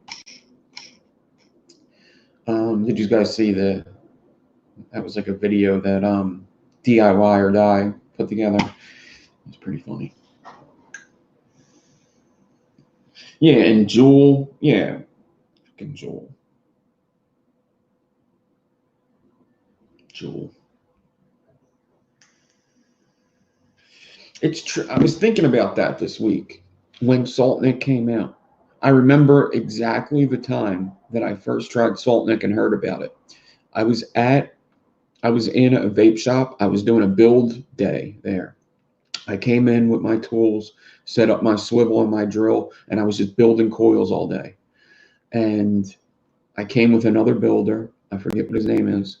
Did you guys see that was like a video that DIY or Die put together? It's pretty funny. Yeah, and Juul, yeah, fucking Juul. It's true. I was thinking about that this week when Saltnik came out. I remember exactly the time that I first tried Saltnik and heard about it. I was in a vape shop. I was doing a build day there. I came in with my tools, set up my swivel and my drill, and I was just building coils all day. And I came with another builder. I forget what his name is.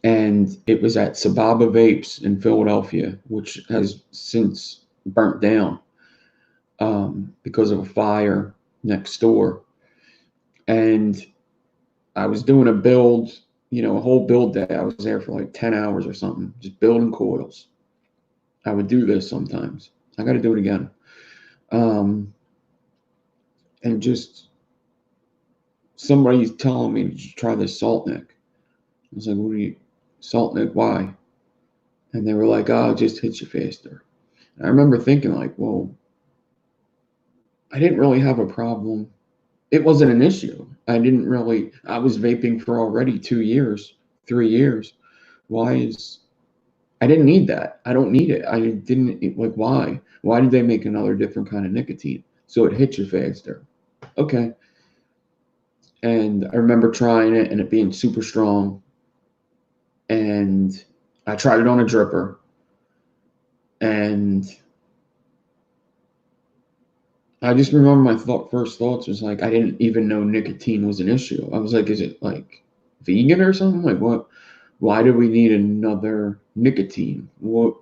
And it was at Sababa Vapes in Philadelphia, which has since burnt down because of a fire next door. And I was doing a build, a whole build day. I was there for like 10 hours or something, just building coils. I would do this sometimes. I got to do it again. And just somebody's telling me to try this Saltnik. I was like, what are you, Saltnik, why? And they were like, oh, it just hits you faster. And I remember thinking like, well, I didn't really have a problem. It wasn't an issue. I was vaping for already 2 years, 3 years. I didn't need that. I don't need it. I didn't, like, why? Why did they make another different kind of nicotine? So it hits you faster. Okay. And I remember trying it and it being super strong. And I tried it on a dripper. And I just remember my first thoughts was like, I didn't even know nicotine was an issue. I was like, is it like vegan or something? Like, what? Why do we need another nicotine? What?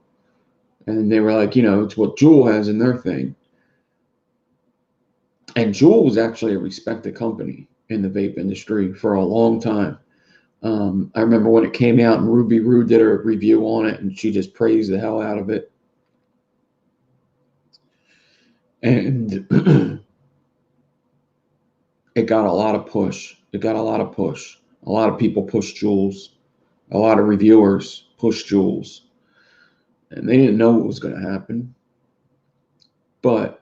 And they were like, it's what Juul has in their thing. And Juul was actually a respected company in the vape industry for a long time. I remember when it came out and Ruby Roo did a review on it and she just praised the hell out of it. And it got a lot of push. It got a lot of push. A lot of people pushed Jules. A lot of reviewers pushed Jules. And they didn't know what was going to happen. But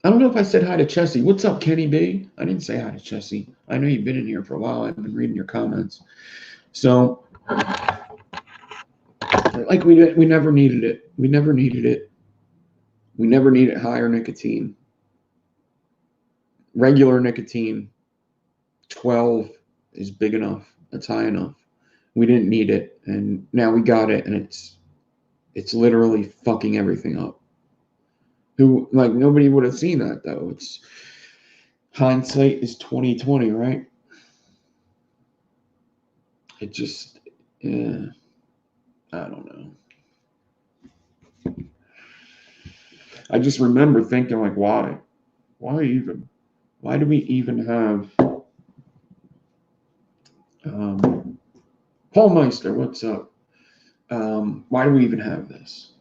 I don't know if I said hi to Chessie. What's up, Kenny B? I didn't say hi to Chessie. I know you've been in here for a while. I've been reading your comments. So, like, we never needed it. We never needed it. We never needed higher nicotine. Regular nicotine, 12 is big enough. That's high enough. We didn't need it, and now we got it, and it's literally fucking everything up. Nobody would have seen that though. It's hindsight is 2020, right? It just, yeah, I don't know. I just remember thinking, like, why do we even have Paul Meister, what's up? Why do we even have this?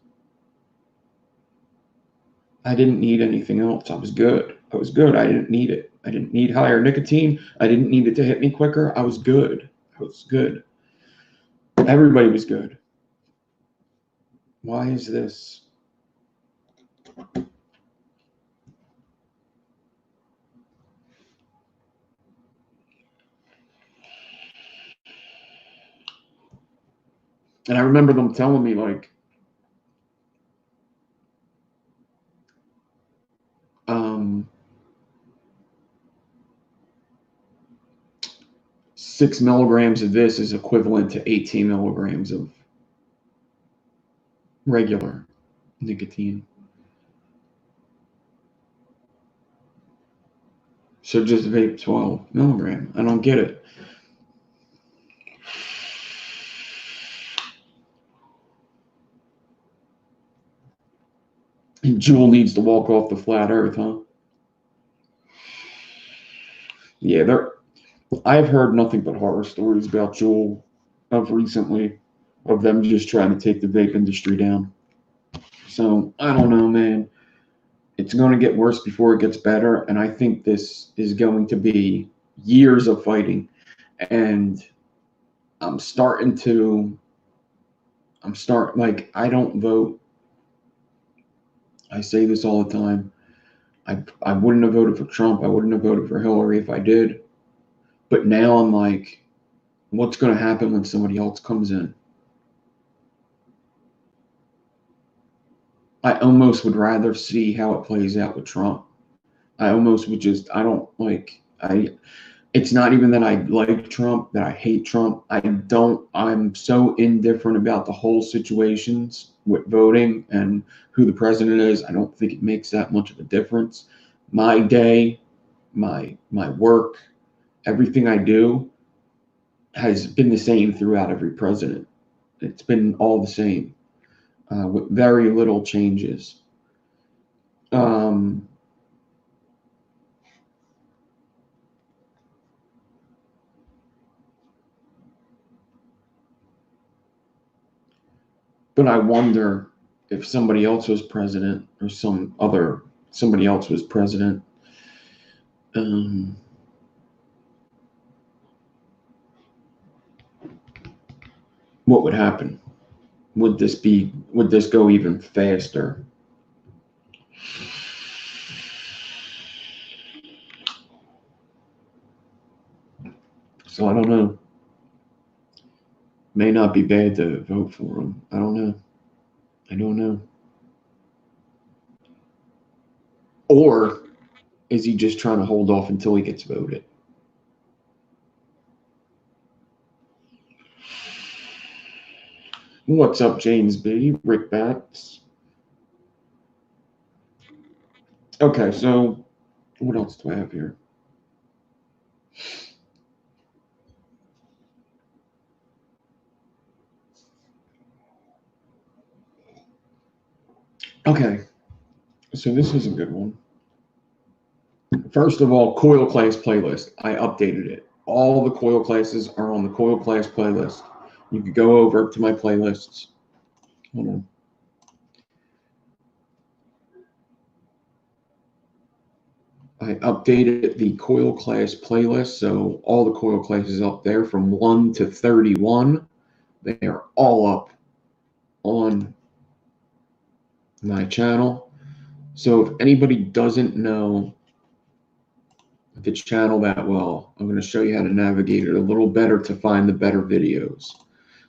I didn't need anything else. I was good. I didn't need it. I didn't need higher nicotine. I didn't need it to hit me quicker. I was good. Everybody was good. Why is this? And I remember them telling me, like, 6 milligrams of this is equivalent to 18 milligrams of regular nicotine. So just vape 12 milligram. I don't get it. And Jewel needs to walk off the flat earth, huh? Yeah, I've heard nothing but horror stories about Jewel of recently, of them just trying to take the vape industry down. So I don't know, man. It's going to get worse before it gets better, and I think this is going to be years of fighting. And I don't vote. I say this all the time. I wouldn't have voted for Trump. I wouldn't have voted for Hillary if I did. But now I'm like, what's going to happen when somebody else comes in? I almost would rather see how it plays out with Trump. I almost would just, I don't like, it's not even that I like Trump, that I hate Trump. I'm so indifferent about the whole situations with voting and who the president is. I don't think it makes that much of a difference. My day, my work, everything I do has been the same throughout every president. It's been all the same, with very little changes. But I wonder if somebody else was president, or somebody else was president, what would happen? Would this go even faster? So I don't know. May not be bad to vote for him. I don't know. Or is he just trying to hold off until he gets voted? What's up, James B? Rick Batts. Okay, so what else do I have here? Okay, so this is a good one. First of all, coil class playlist. I updated it. All the coil classes are on the coil class playlist. You could go over to my playlists. Hold on. I updated the coil class playlist, so all the coil classes up there from 1 to 31, they are all up on my channel. So if anybody doesn't know the channel that well, I'm going to show you how to navigate it a little better to find the better videos.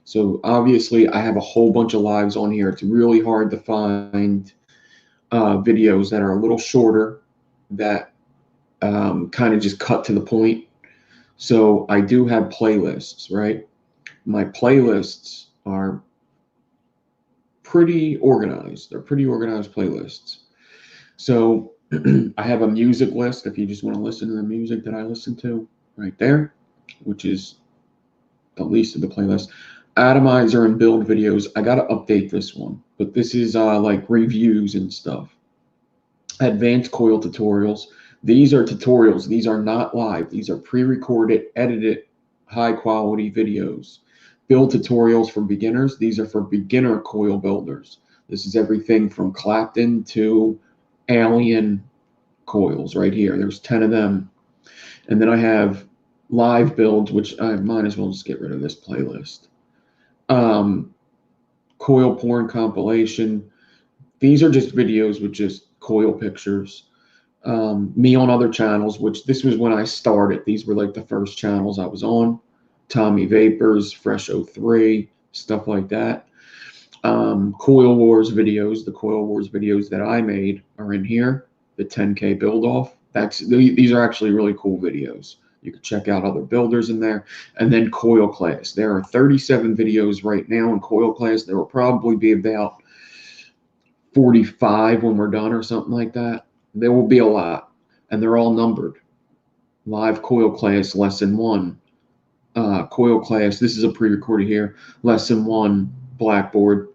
So obviously I have a whole bunch of lives on here. It's really hard to find videos that are a little shorter, that kind of just cut to the point. So I do have playlists, right? My playlists are pretty organized. They're pretty organized playlists. So I have a music list if you just want to listen to the music that I listen to right there, which is the least of the playlist. Atomizer and build videos. I got to update this one, but this is like reviews and stuff. Advanced coil tutorials. These are tutorials. These are not live. These are pre-recorded, edited, high-quality videos. Build tutorials for beginners. These are for beginner coil builders. This is everything from Clapton to Alien coils right here. There's 10 of them. And then I have live builds, which I might as well just get rid of this playlist. Coil porn compilation. These are just videos with just coil pictures. Me on other channels, which this was when I started. These were like the first channels I was on. Tommy Vapors, Fresh 03, stuff like that. Coil Wars videos. The Coil Wars videos that I made are in here. The 10K build off. These are actually really cool videos. You can check out other builders in there. And then coil class. There are 37 videos right now in coil class. There will probably be about 45 when we're done or something like that. There will be a lot, and they're all numbered. Live coil class, lesson 1. Coil class, this is a pre-recorded here. Lesson 1, Blackboard.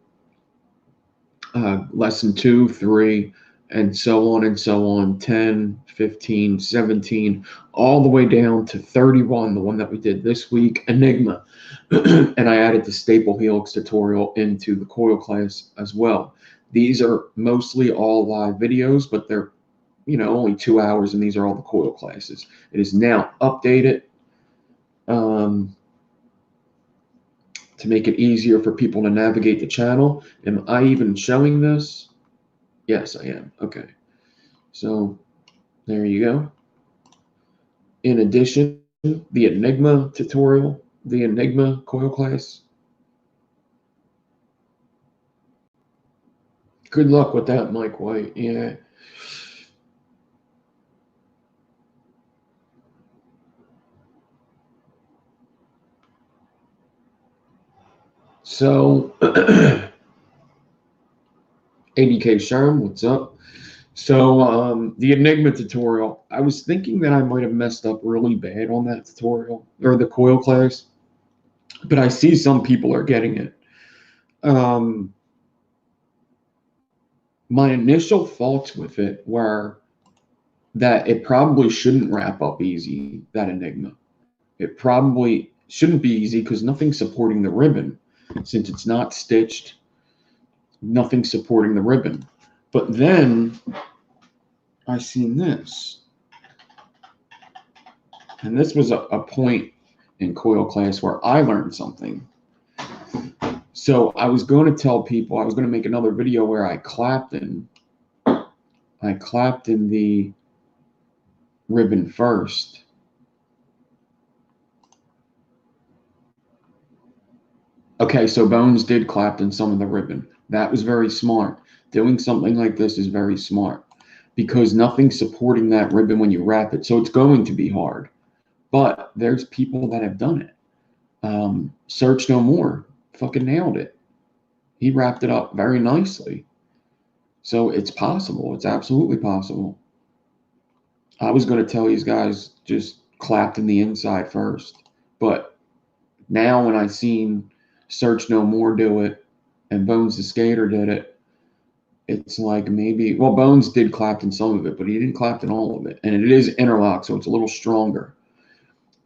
Lesson 2, 3, and so on and so on. 10, 15, 17, all the way down to 31, the one that we did this week, Enigma. And I added the staple helix tutorial into the coil class as well. These are mostly all live videos, but they're only 2 hours, and these are all the coil classes. It is now updated to make it easier for people to navigate the channel. Am I even showing this? Yes, I am. Okay. So there you go. In addition, the Enigma tutorial, the Enigma coil class. Good luck with that, Mike White. Yeah. So, ADK Sherm, what's up? So, the Enigma tutorial, I was thinking that I might have messed up really bad on that tutorial, or the coil class, but I see some people are getting it. My initial thoughts with it were that it probably shouldn't wrap up easy, that Enigma. It probably shouldn't be easy because nothing's supporting the ribbon. Since it's not stitched, nothing supporting the ribbon. But then I seen this. And this was a point in coil class where I learned something. So I was going to tell people, I was going to make another video where I clapped in the ribbon first. Okay, so Bones did clap in some of the ribbon. That was very smart. Doing something like this is very smart because nothing's supporting that ribbon when you wrap it. So it's going to be hard. But there's people that have done it. Search No More fucking nailed it. He wrapped it up very nicely. So it's possible. It's absolutely possible. I was going to tell these guys just clapped in the inside first. But now when I seen Search No More do it and Bones the Skater did it, it's like maybe, well, Bones did Clapton some of it, but he didn't Clapton all of it. And it is interlocked, so it's a little stronger.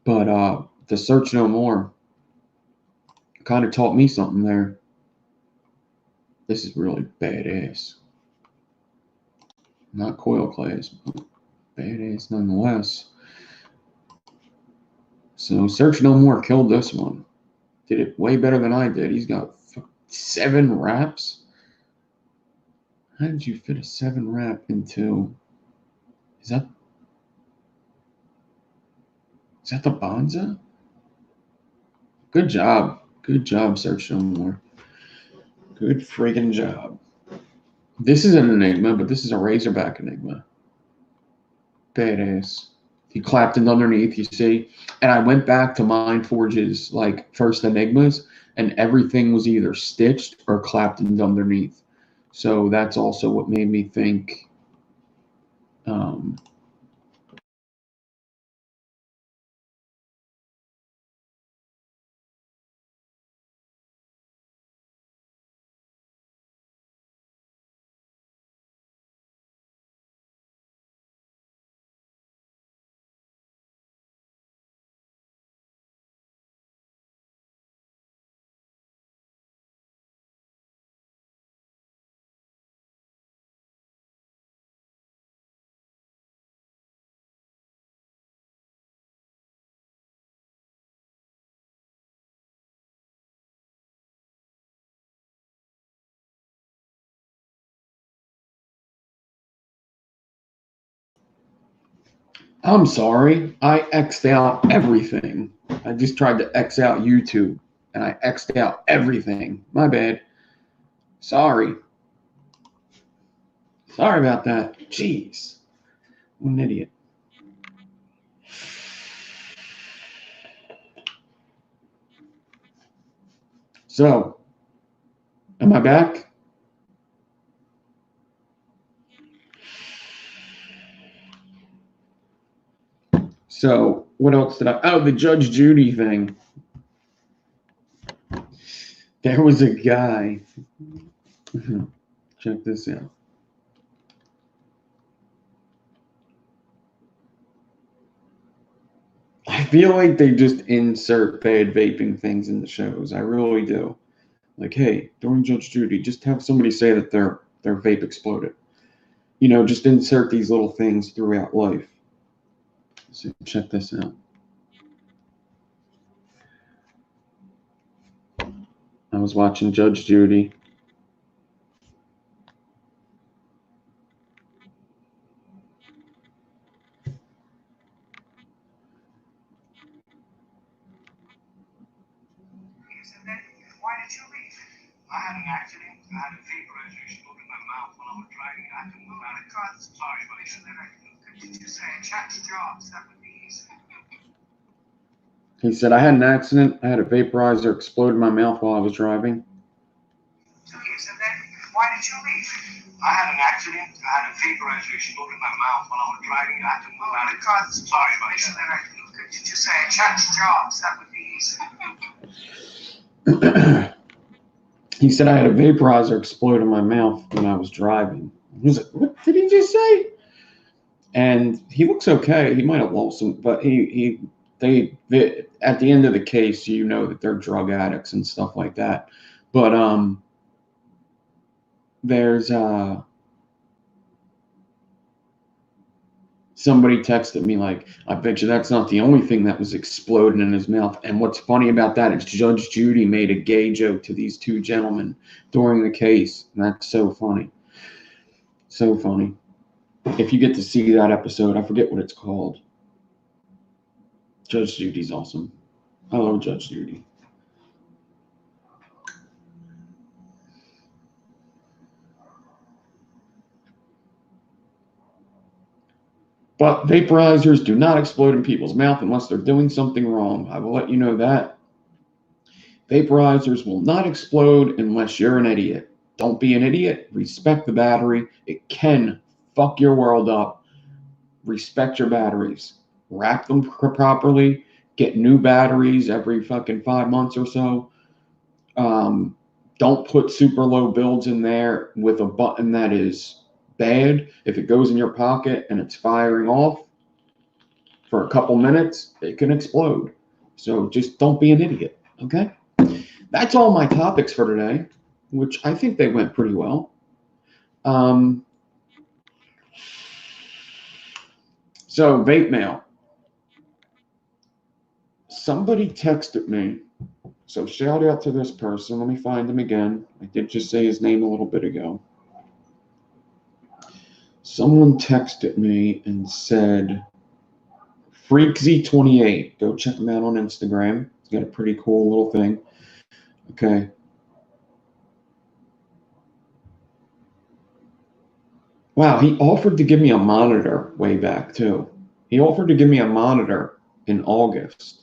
But the Search No More kind of taught me something there. This is really badass. Not Coil Clays, but badass nonetheless. So Search No More killed this one. Did it way better than I did. He's got 7 raps. How did you fit a 7 rap into? Is that the Bonza? Good job. Good job, Search No More. Good friggin' job. This is an Enigma, but this is a Razorback Enigma. Badass. He clapped it underneath, you see. And I went back to Mindforge's like first Enigmas, and everything was either stitched or clapped underneath. So that's also what made me think I'm sorry. I X'd out everything. I just tried to X out YouTube, and I X'd out everything. My bad. Sorry. Sorry about that. Jeez. I'm an idiot. So, am I back? So, what else did I? Oh, the Judge Judy thing. There was a guy. Check this out. I feel like they just insert bad vaping things in the shows. I really do. Like, hey, during Judge Judy, just have somebody say that their vape exploded. You know, just insert these little things throughout life. So check this out. I was watching Judge Judy. Why did you leave? I had an accident. I had a vaporizer explode in my mouth when I was driving. I had to move out of the car. Sorry, buddy. Could you say change jobs? That would be easy. He said, I had an accident. I had a vaporizer explode in my mouth while I was driving. So he said that. Why did you leave? I had an accident. I had a vaporizer explode in my mouth when I was driving. I had to move out of the car. Sorry, buddy. Could you say change jobs? That would be easy. He said, I had a vaporizer explode in my mouth when I was driving. He was like, what did he just say? And he looks okay. He might have lost some, but they at the end of the case, you know that they're drug addicts and stuff like that. But there's somebody texted me like, I bet you that's not the only thing that was exploding in his mouth. And what's funny about that is Judge Judy made a gay joke to these two gentlemen during the case. And that's so funny. So funny. If you get to see that episode, I forget what it's called. Judge Judy's awesome. I love Judge Judy. But vaporizers do not explode in people's mouth unless they're doing something wrong. I will let you know that. Vaporizers will not explode unless you're an idiot. Don't be an idiot. Respect the battery. It can fuck your world up. Respect your batteries. Wrap them properly. Get new batteries every fucking 5 months or so. Don't put super low builds in there with a button that is bad. If it goes in your pocket and it's firing off for a couple minutes, it can explode. So just don't be an idiot, okay? That's all my topics for today, which I think they went pretty well. So vape mail. Somebody texted me. So shout out to this person. Let me find him again. I did just say his name a little bit ago. Someone texted me and said, Freakzy28. Go check him out on Instagram. He's got a pretty cool little thing. Okay. Wow, he offered to give me a monitor way back too. He offered to give me a monitor in August.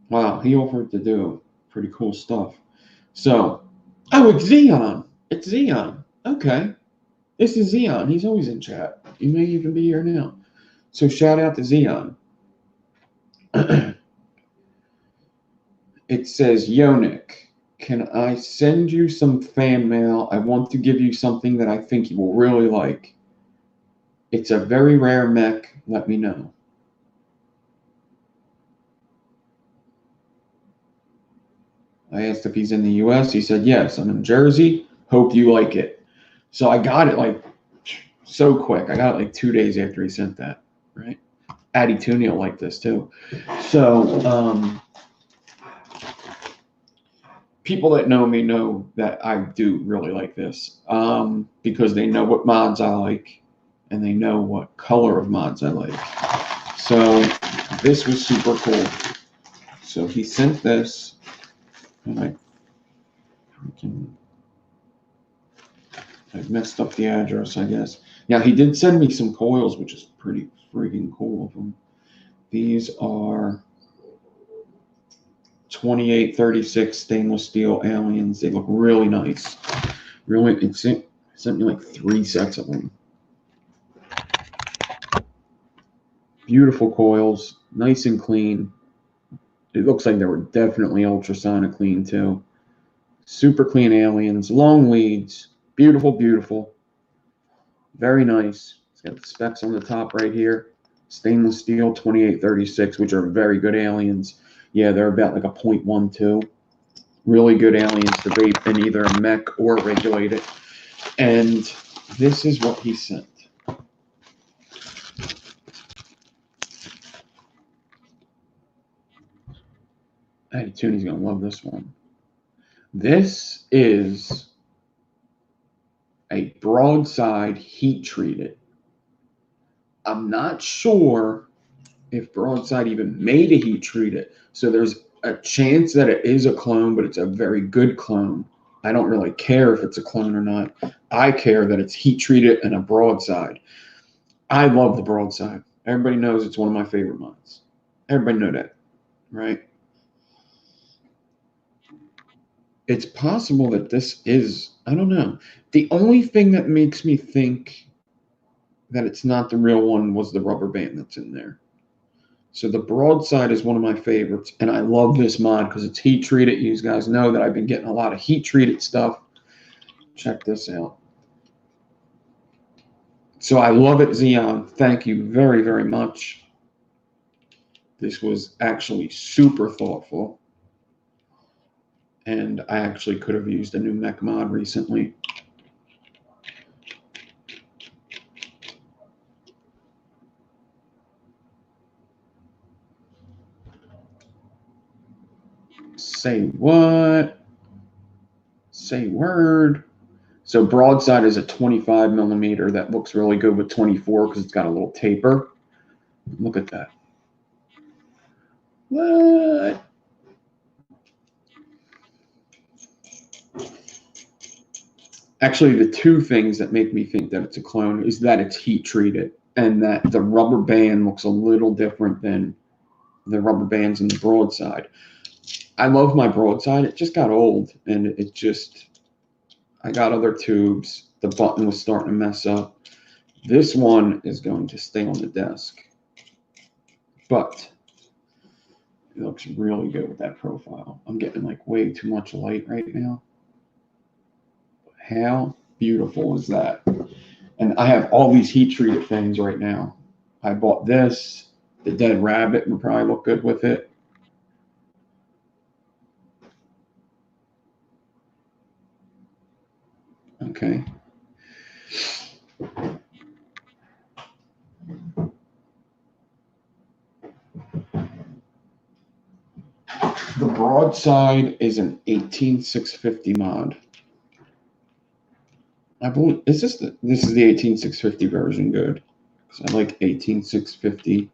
Wow, he offered to do pretty cool stuff. So, oh, it's Xeon. It's Xeon. Okay. This is Xeon. He's always in chat. He may even be here now. So shout out to Xeon. It says, Yo, Nick, can I send you some fan mail? I want to give you something that I think you will really like. It's a very rare mech. Let me know. I asked if he's in the U.S. He said, yes, I'm in Jersey. Hope you like it. So I got it like so quick. I got it like 2 days after he sent that, right? Addie Tooney will like this too. So people that know me know that I do really like this because they know what mods I like and they know what color of mods I like. So this was super cool. So he sent this. And I messed up the address, I guess. Now, he did send me some coils, which is pretty freaking cool of him. These are 2836 stainless steel aliens. They look really nice. Really, it sent me like 3 sets of them. Beautiful coils, nice and clean. It looks like they were definitely ultrasonic clean too. Super clean aliens, long leads, beautiful, beautiful. Very nice. It's got the specs on the top right here. Stainless steel 2836, which are very good aliens. Yeah, they're about like a 0.12. Really good aliens to vape in either a mech or regulate it. And this is what he sent. Hey, Tooney's gonna love this one. This is a broadside heat treated. I'm not sure if broadside even made a heat treated. So there's a chance that it is a clone, but it's a very good clone. I don't really care if it's a clone or not. I care that it's heat treated and a broadside. I love the broadside. Everybody knows it's one of my favorite mods. Everybody know that, right? It's possible that this is, I don't know. The only thing that makes me think that it's not the real one was the rubber band that's in there. So the broadside is one of my favorites, and I love this mod because it's heat treated. You guys know that I've been getting a lot of heat treated stuff. Check this out. So I love it, Xeon. Thank you very, very much. This was actually super thoughtful. And I actually could have used a new mech mod recently. Say what? Say word. So broadside is a 25 millimeter. That looks really good with 24 because it's got a little taper. Look at that. What? Actually, the two things that make me think that it's a clone is that it's heat treated and that the rubber band looks a little different than the rubber bands in the broadside. I love my broadside. It just got old and it just, I got other tubes. The button was starting to mess up. This one is going to stay on the desk. But It looks really good with that profile. I'm getting like way too much light right now. How beautiful is that? And I have all these heat treated things right now. I bought this. The dead rabbit would probably look good with it. Okay. The broadside is an 18650 mod. I believe this is the 18650 version. Good, because I like 18650,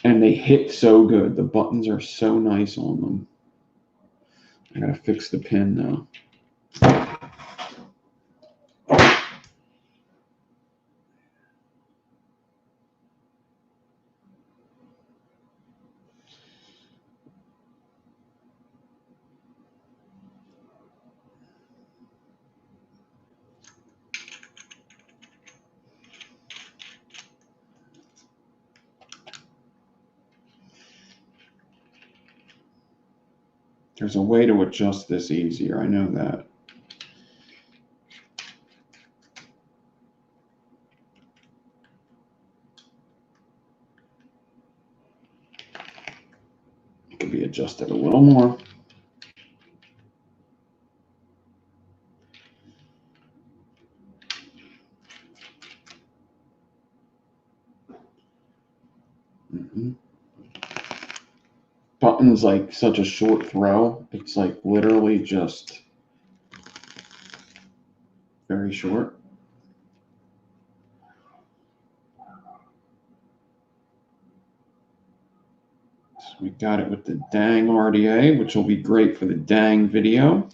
and they hit so good. The buttons are so nice on them. I gotta fix the pin now. There's a way to adjust this easier. I know that. It can be adjusted a little more. Button's like such a short throw. It's like literally just very short. So we got it with the Dang RDA, which will be great for the Dang video.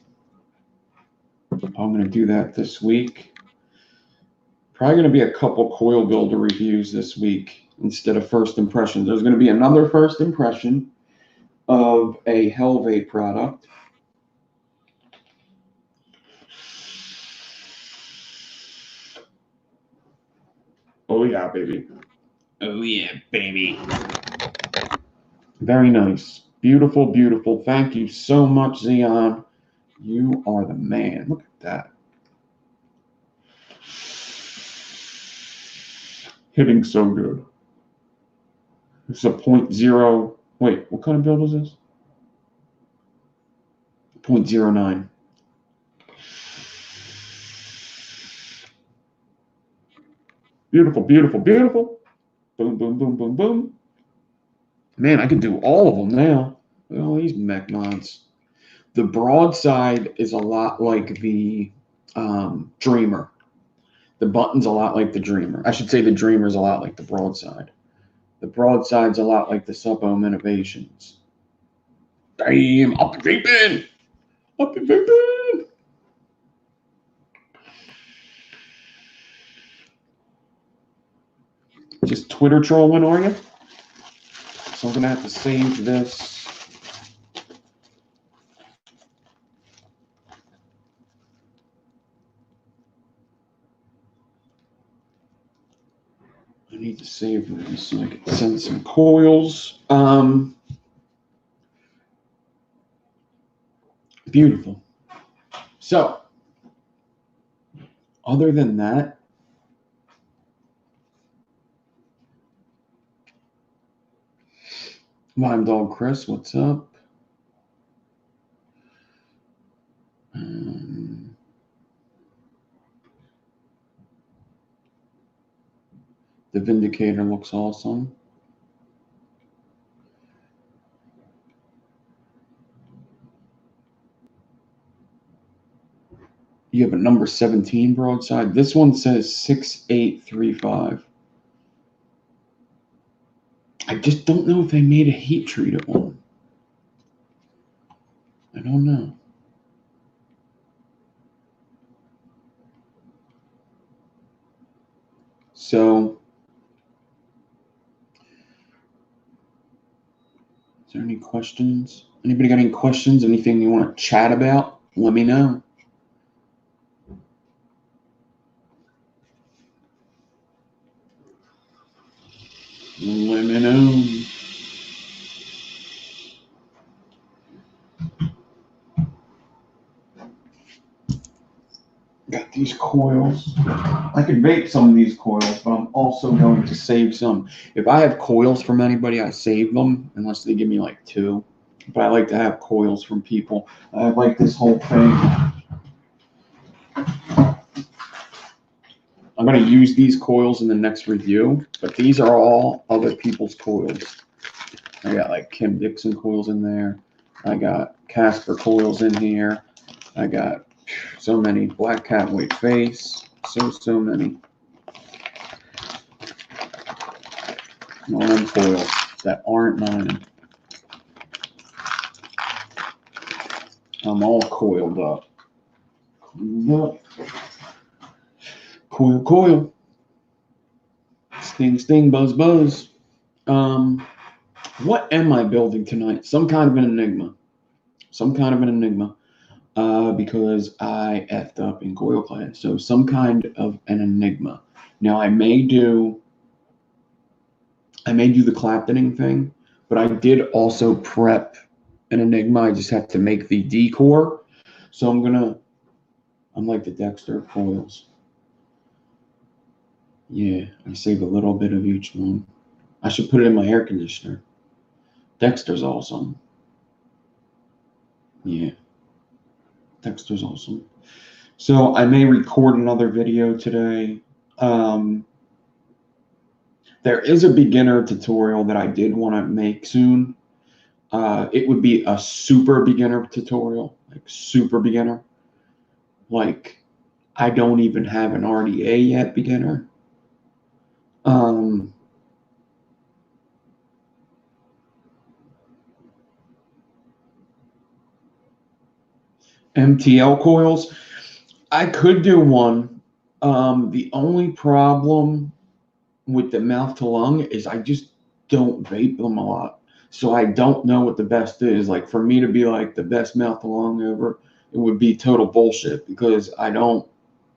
I'm going to do that this week. Probably going to be a couple coil builder reviews this week instead of first impressions. There's going to be another first impression of a Helvate product. Oh yeah, baby. Oh yeah, baby. Very nice. Beautiful, beautiful. Thank you so much, Xeon. You are the man. Look at that. Hitting so good. It's a 0.0. Wait, what kind of build is this? 0.09. Beautiful, beautiful, beautiful. Boom, boom, boom, boom, boom. Man, I can do all of them now. Look at all these mech mods. The broadside is a lot like the Dreamer. The button's a lot like the Dreamer. I should say the Dreamer's a lot like the broadside. The broadside's a lot like the Sub-Ohm Innovations. Damn, up and vaping! Up and vaping! Just Twitter trolling, are you? So I'm going to have to save this. I need to save this so I can send some coils. Beautiful. So, other than that, Lime Dog Chris, what's up? The Vindicator looks awesome. You have a number 17 broadside. This one says 6835. I just don't know if they made a heat treated one. I don't know. So, is there any questions? Anybody got any questions? Anything you want to chat about? Let me know. Let me know. these coils. I could vape some of these coils, but I'm also going to save some. If I have coils from anybody, I save them, unless they give me like 2. But I like to have coils from people. I like this whole thing. I'm going to use these coils in the next review, but these are all other people's coils. I got like Kim Dixon coils in there. I got Casper coils in here. I got so many. Black Cat, White Face. So many. All them coils that aren't mine. I'm all coiled up. Coil. Sting, buzz. What am I building tonight? Some kind of an enigma. Because I effed up in coil class. So some kind of an enigma. Now I may do the Claptoning thing, but I did also prep an enigma. I just have to make the decor. So I'm like the Dexter of coils. Yeah, I save a little bit of each one. I should put it in my air conditioner. Dexter's awesome. Yeah. Dexter's awesome. So I may record another video today. There is a beginner tutorial that I did want to make soon. It would be a super beginner tutorial, like super beginner. Like I don't even have an RDA yet, beginner. MTL coils. I could do one. The only problem with the mouth to lung is I just don't vape them a lot. So I don't know what the best is. Like for me to be like the best mouth to lung ever, it would be total bullshit because I don't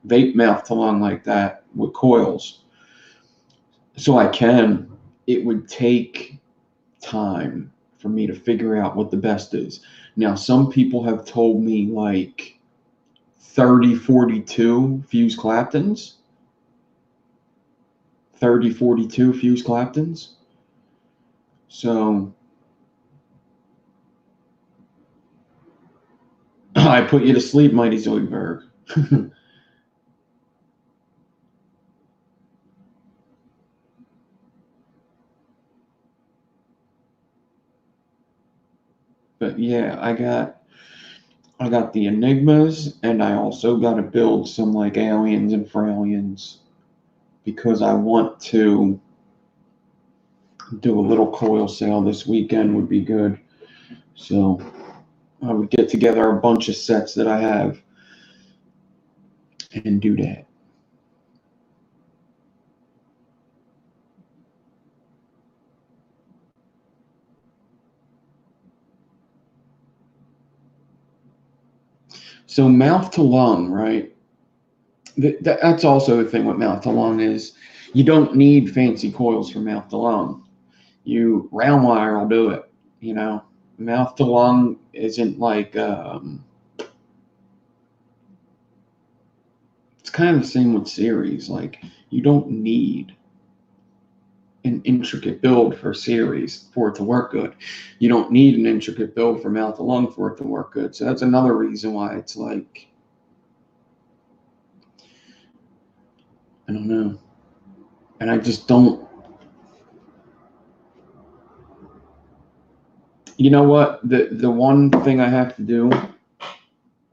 vape mouth to lung like that with coils. So it would take time for me to figure out what the best is. Now, some people have told me like 3042 Fuse Claptons. 3042 Fuse Claptons. So I put you to sleep, Mighty Zoidberg. But yeah, I got the Enigmas, and I also got to build some like aliens and Fralians because I want to do a little coil sale this weekend would be good. So I would get together a bunch of sets that I have and do that. So mouth to lung, right? That's also the thing with mouth to lung is you don't need fancy coils for mouth to lung. Round wire will do it, you know. Mouth to lung isn't like it's kind of the same with series. Like you don't need an intricate build for series for it to work good. You don't need an intricate build for mouth to lung for it to work good. So that's another reason why it's like, I don't know. And I just don't, you know what? The one thing I have to do,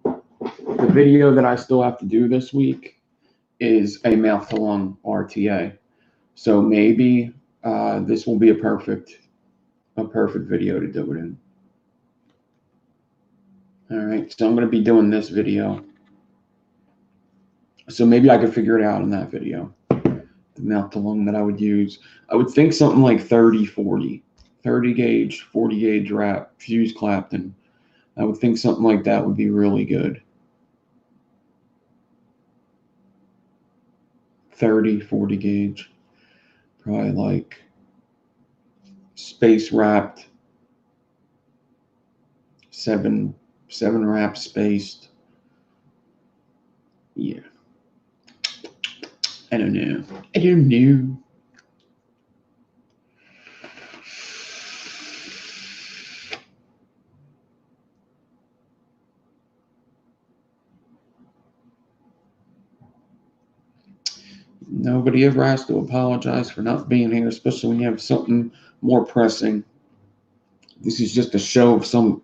the video that I still have to do this week is a mouth to lung RTA. So maybe this will be a perfect video to do it in. All right, so I'm going to be doing this video. So maybe I could figure it out in that video. The mouth to lung that I would use. I would think something like 30-40. 30 gauge, 40 gauge wrap, Fuse Clapton. I would think something like that would be really good. 30-40 gauge. Probably like space wrapped. 7 wraps spaced. Yeah. I don't know. I don't know. Nobody ever has to apologize for not being here, especially when you have something more pressing. This is just a show of some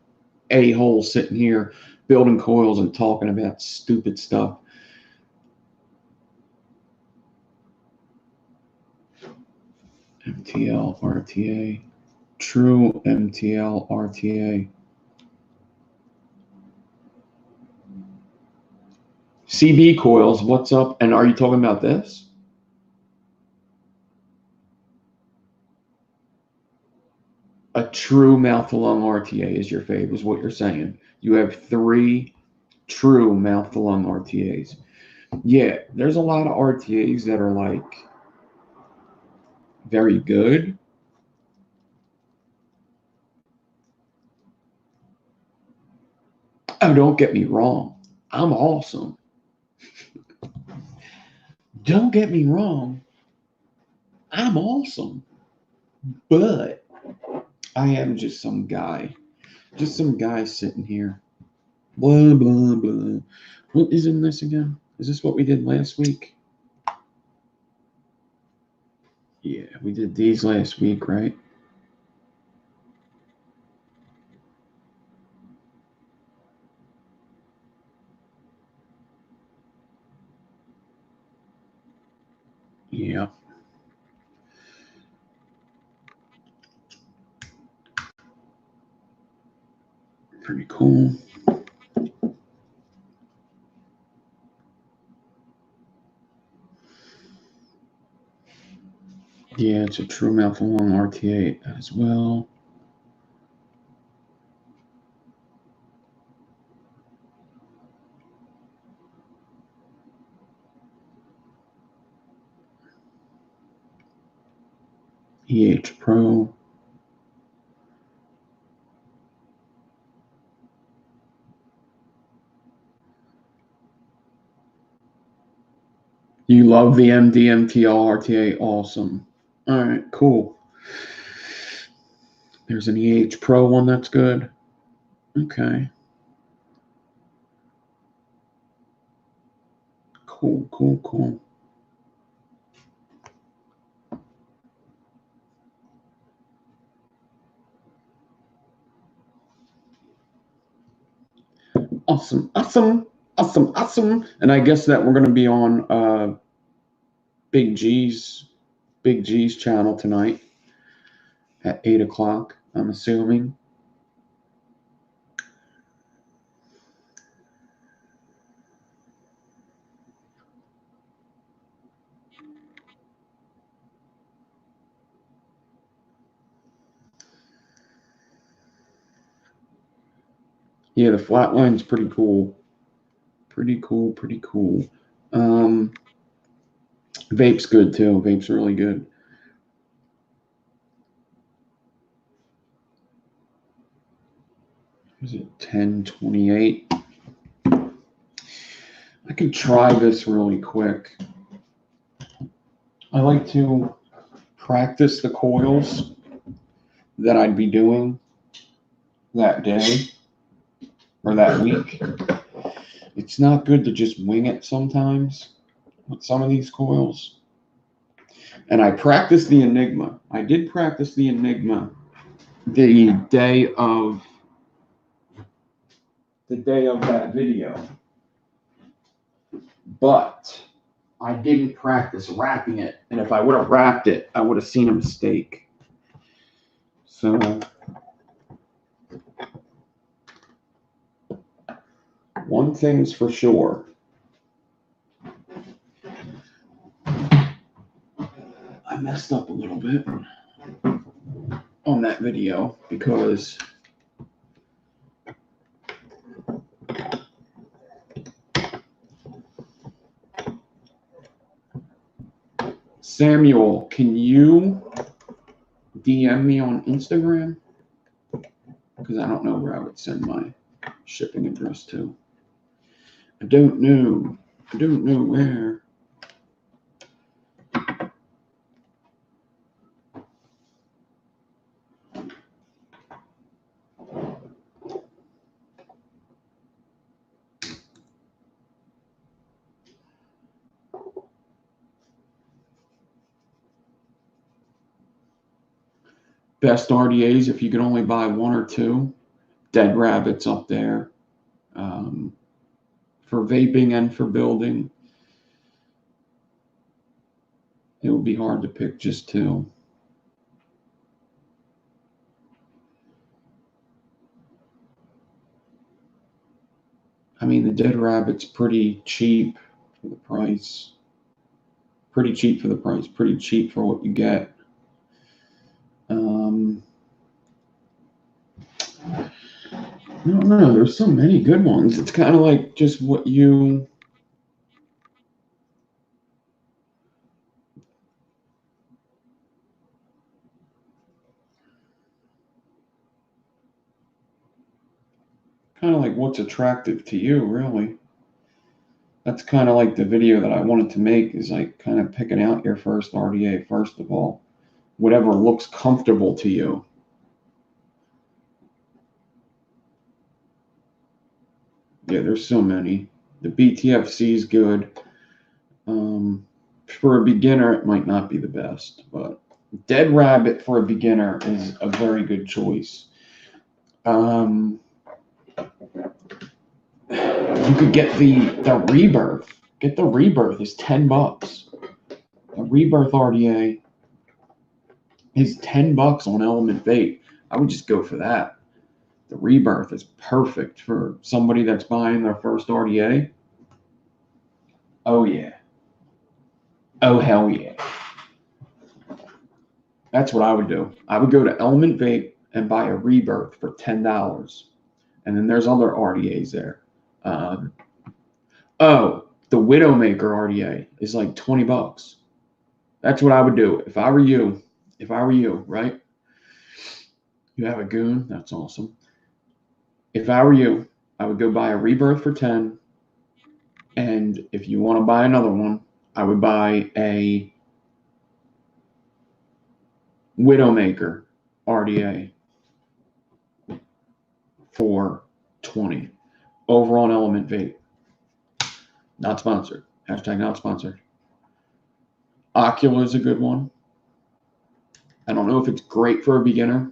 a-hole sitting here building coils and talking about stupid stuff. MTL RTA. True MTL RTA. CB coils, what's up? And are you talking about this? A true mouth-to-lung RTA is your favorite, is what you're saying. You have 3 true mouth-to-lung RTAs. Yeah, there's a lot of RTAs that are like very good. Oh, don't get me wrong. I'm awesome. Don't get me wrong. I'm awesome. But I am just some guy. Just some guy sitting here. Blah, blah, blah. What is in this again? Is this what we did last week? Yeah, we did these last week, right? Yeah. Pretty cool. Yeah, it's a true mouth-to-lung RTA as well. EH Pro. You love the MDMTL RTA. Awesome. All right, cool. There's an EH Pro one that's good. Okay. Cool, cool, cool. Awesome, awesome, awesome, awesome. And I guess that we're going to be on Big G's channel tonight at 8 o'clock, I'm assuming. Yeah, the flatline's pretty cool. Pretty cool, pretty cool. Vape's good too. Vape's really good. Is it 1028? I can try this really quick. I like to practice the coils that I'd be doing that day or that week. It's not good to just wing it sometimes with some of these coils. And I practiced the Enigma. I did practice the Enigma the day of that video. But I didn't practice wrapping it. And if I would have wrapped it, I would have seen a mistake. So one thing's for sure. I messed up a little bit on that video because Samuel, can you DM me on Instagram? Because I don't know where I would send my shipping address to. I don't know where. Best RDAs, if you could only buy one or two, Dead Rabbit's up there. For vaping and for building, it would be hard to pick just two. I mean, the Dead Rabbit's pretty cheap for the price. Pretty cheap for the price. Pretty cheap for what you get. I don't know. There's so many good ones. It's kind of like just what you. Kind of like what's attractive to you, really. That's kind of like the video that I wanted to make, is like kind of picking out your first RDA, first of all. Whatever looks comfortable to you. Yeah, there's so many. The BTFC is good. For a beginner, it might not be the best, but Dead Rabbit for a beginner is a very good choice. You could get the Rebirth. Get the Rebirth. It's $10. The Rebirth RDA is $10 on Element Vape. I would just go for that. The Rebirth is perfect for somebody that's buying their first RDA. Oh yeah. Oh hell yeah. That's what I would do. I would go to Element Vape and buy a Rebirth for $10. And then there's other RDAs there. The Widowmaker RDA is like $20. That's what I would do if I were you. If I were you, right? You have a goon. That's awesome. If I were you, I would go buy a Rebirth for 10. And if you want to buy another one, I would buy a Widowmaker RDA for 20 over on Element Vape. Not sponsored. Hashtag not sponsored. Ocula is a good one. I don't know if it's great for a beginner.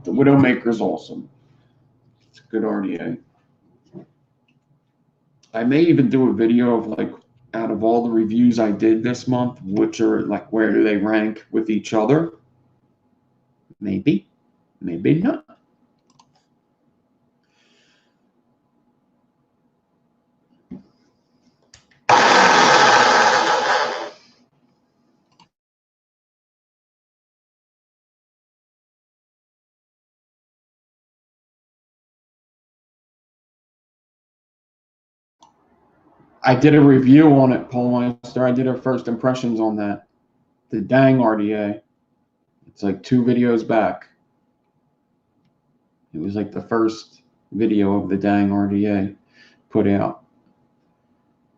The Widowmaker is awesome. It's a good RDA. I may even do a video of like, out of all the reviews I did this month, which are like, where do they rank with each other? Maybe, maybe not. I did a review on it, Polmeister. I did our first impressions on that. The Dang RDA. It's like 2 videos back. It was like the first video of the Dang RDA put out.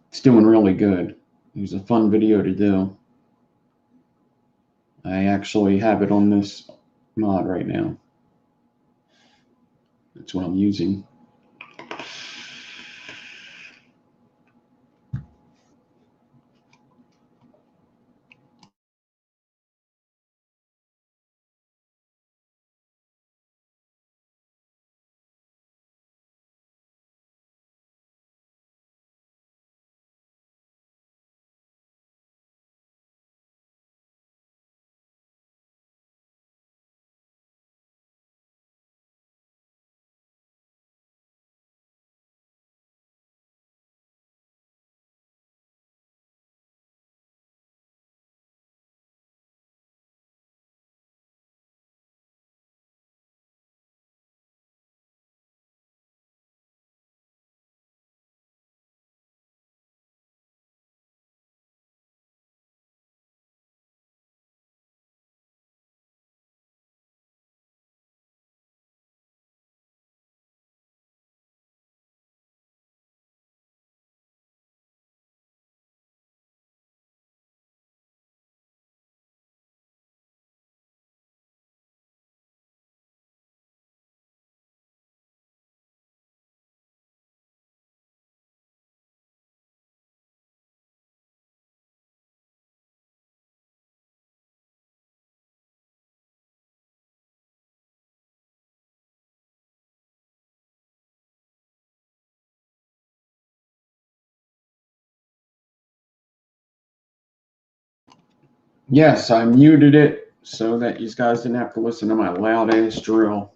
It's doing really good. It was a fun video to do. I actually have it on this mod right now. That's what I'm using. Yes, I muted it so that you guys didn't have to listen to my loud ass drill.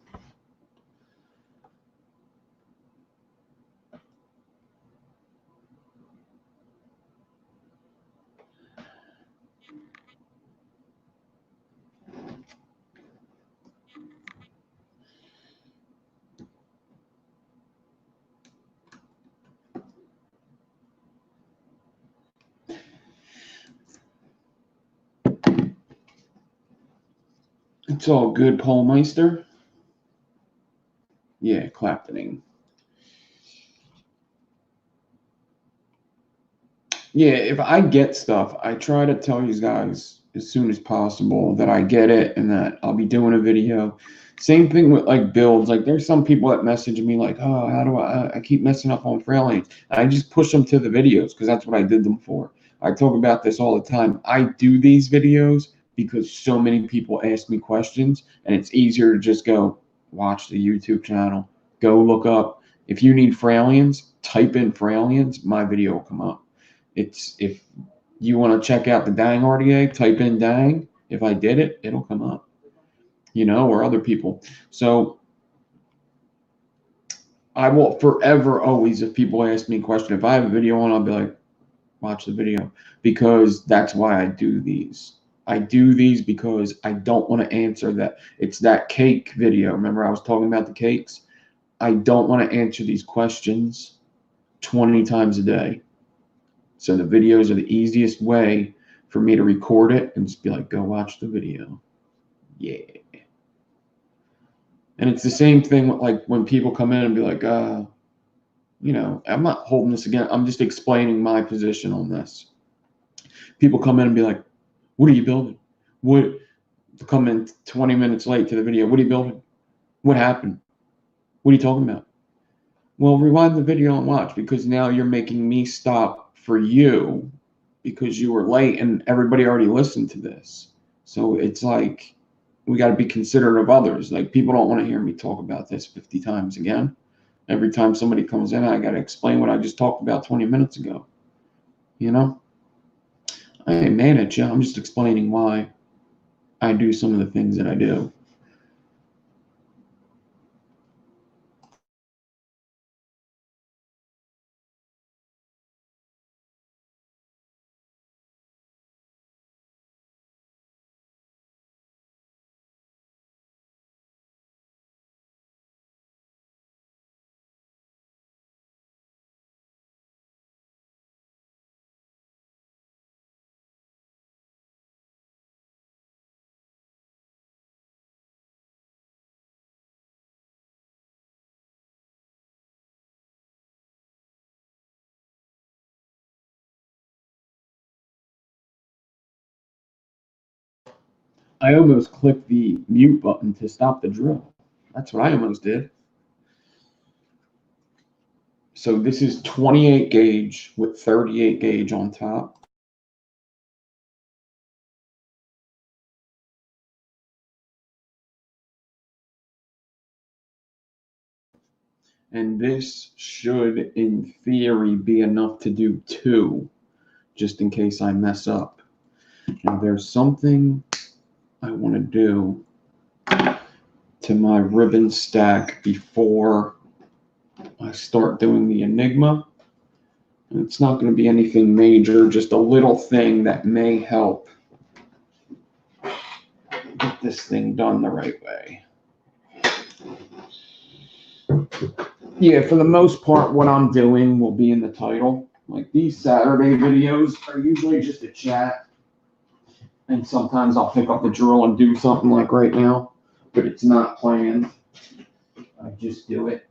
It's all good, Paul Meister. Yeah, Claptoning. Yeah, if I get stuff, I try to tell you guys as soon as possible that I get it and that I'll be doing a video. Same thing with like builds. Like there's some people that message me like, oh, how do I keep messing up on Fairlanes? And I just push them to the videos because that's what I did them for. I talk about this all the time. I do these videos because so many people ask me questions and it's easier to just go watch the YouTube channel, go look up. If you need Fralians, type in Fralians, my video will come up. It's if you want to check out the Dang RDA, type in Dang. If I did it, it'll come up, or other people. So I will forever, always, if people ask me a question, if I have a video on, I'll be like, watch the video, because that's why I do these. I do these because I don't want to answer that. It's that cake video. Remember I was talking about the cakes? I don't want to answer these questions 20 times a day. So the videos are the easiest way for me to record it and just be like, go watch the video. Yeah. And it's the same thing with like when people come in and be like, I'm not holding this again. I'm just explaining my position on this. People come in and be like, what are you building? What? Come in 20 minutes late to the video. What are you building? What happened? What are you talking about? Well, rewind the video and watch, because now you're making me stop for you because you were late and everybody already listened to this. So it's like we got to be considerate of others. Like people don't want to hear me talk about this 50 times again. Every time somebody comes in, I got to explain what I just talked about 20 minutes ago. I ain't mad at you. I'm just explaining why I do some of the things that I do. I almost clicked the mute button to stop the drill. That's what I almost did. So this is 28 gauge with 38 gauge on top. And this should, in theory, be enough to do 2, just in case I mess up. Now there's something I want to do to my ribbon stack before I start doing the Enigma. And it's not going to be anything major, just a little thing that may help get this thing done the right way. Yeah, for the most part, what I'm doing will be in the title. Like these Saturday videos are usually just a chat. And sometimes I'll pick up the drill and do something like right now, but it's not planned. I just do it.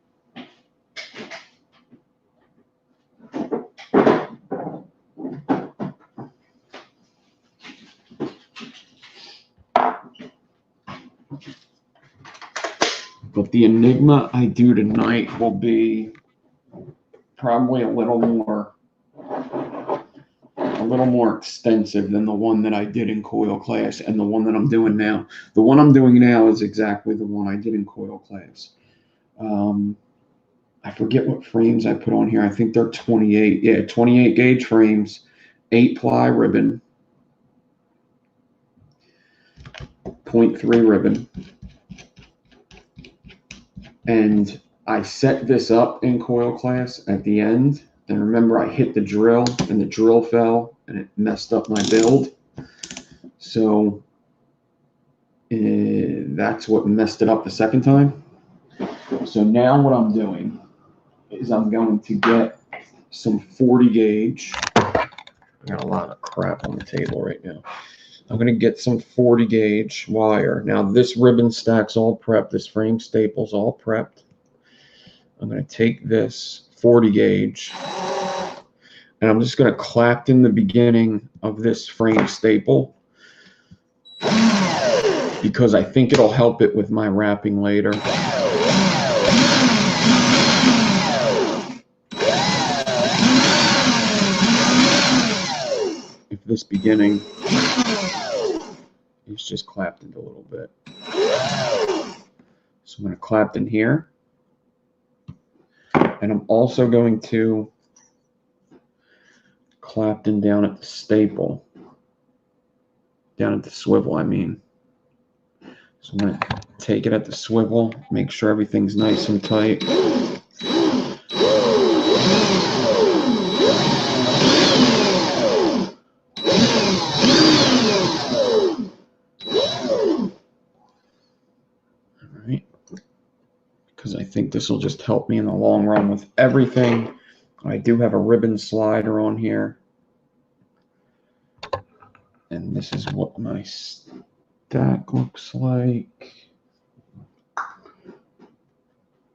But the Enigma I do tonight will be probably a little more extensive than the one that I did in coil class and the one that I'm doing now. The one I'm doing now is exactly the one I did in coil class. I forget what frames I put on here. I think they're 28. Yeah, 28 gauge frames, 8-ply ribbon. 0.3 ribbon. And I set this up in coil class at the end. And remember, I hit the drill and the drill fell and it messed up my build. So that's what messed it up the second time. So now what I'm doing is I'm going to get some 40 gauge. I got a lot of crap on the table right now. I'm going to get some 40 gauge wire. Now this ribbon stack's all prepped. This frame staple's all prepped. I'm going to take this 40 gauge and I'm just going to clap in the beginning of this frame staple because I think it'll help it with my wrapping later. If this beginning is just clapped in a little bit. So I'm going to clap in here. And I'm also going to clap in down at the staple. Down at the swivel, I mean. So I'm going to take it at the swivel, make sure everything's nice and tight. Alright. Because I think this will just help me in the long run with everything. I do have a ribbon slider on here. And this is what my stack looks like.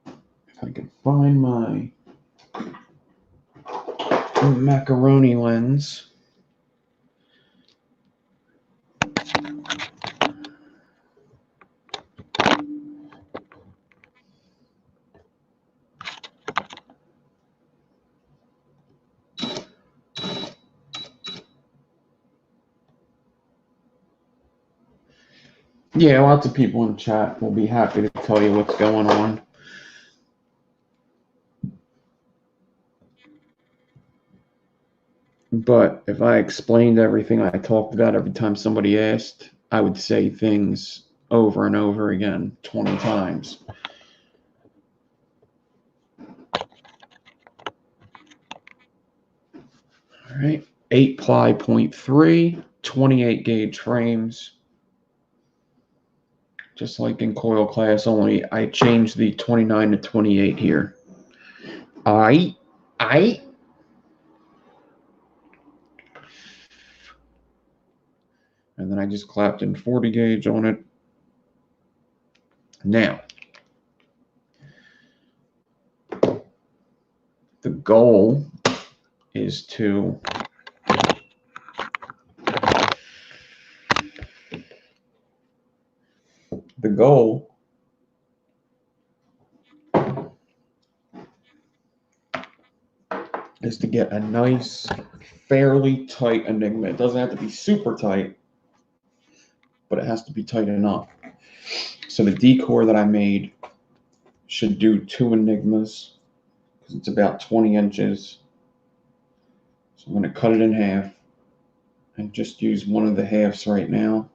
If I can find my macaroni lens. Yeah, lots of people in chat will be happy to tell you what's going on. But if I explained everything I talked about every time somebody asked, I would say things over and over again 20 times. All right, 8-ply 0.3, 28 gauge frames. Just like in coil class, only I changed the 29 to 28 here. And then I just clapped in 40 gauge on it. Now, the goal is to get a nice, fairly tight Enigma. It doesn't have to be super tight, but it has to be tight enough. So the decor that I made should do 2 Enigmas because it's about 20 inches. So I'm going to cut it in half and just use one of the halves right now.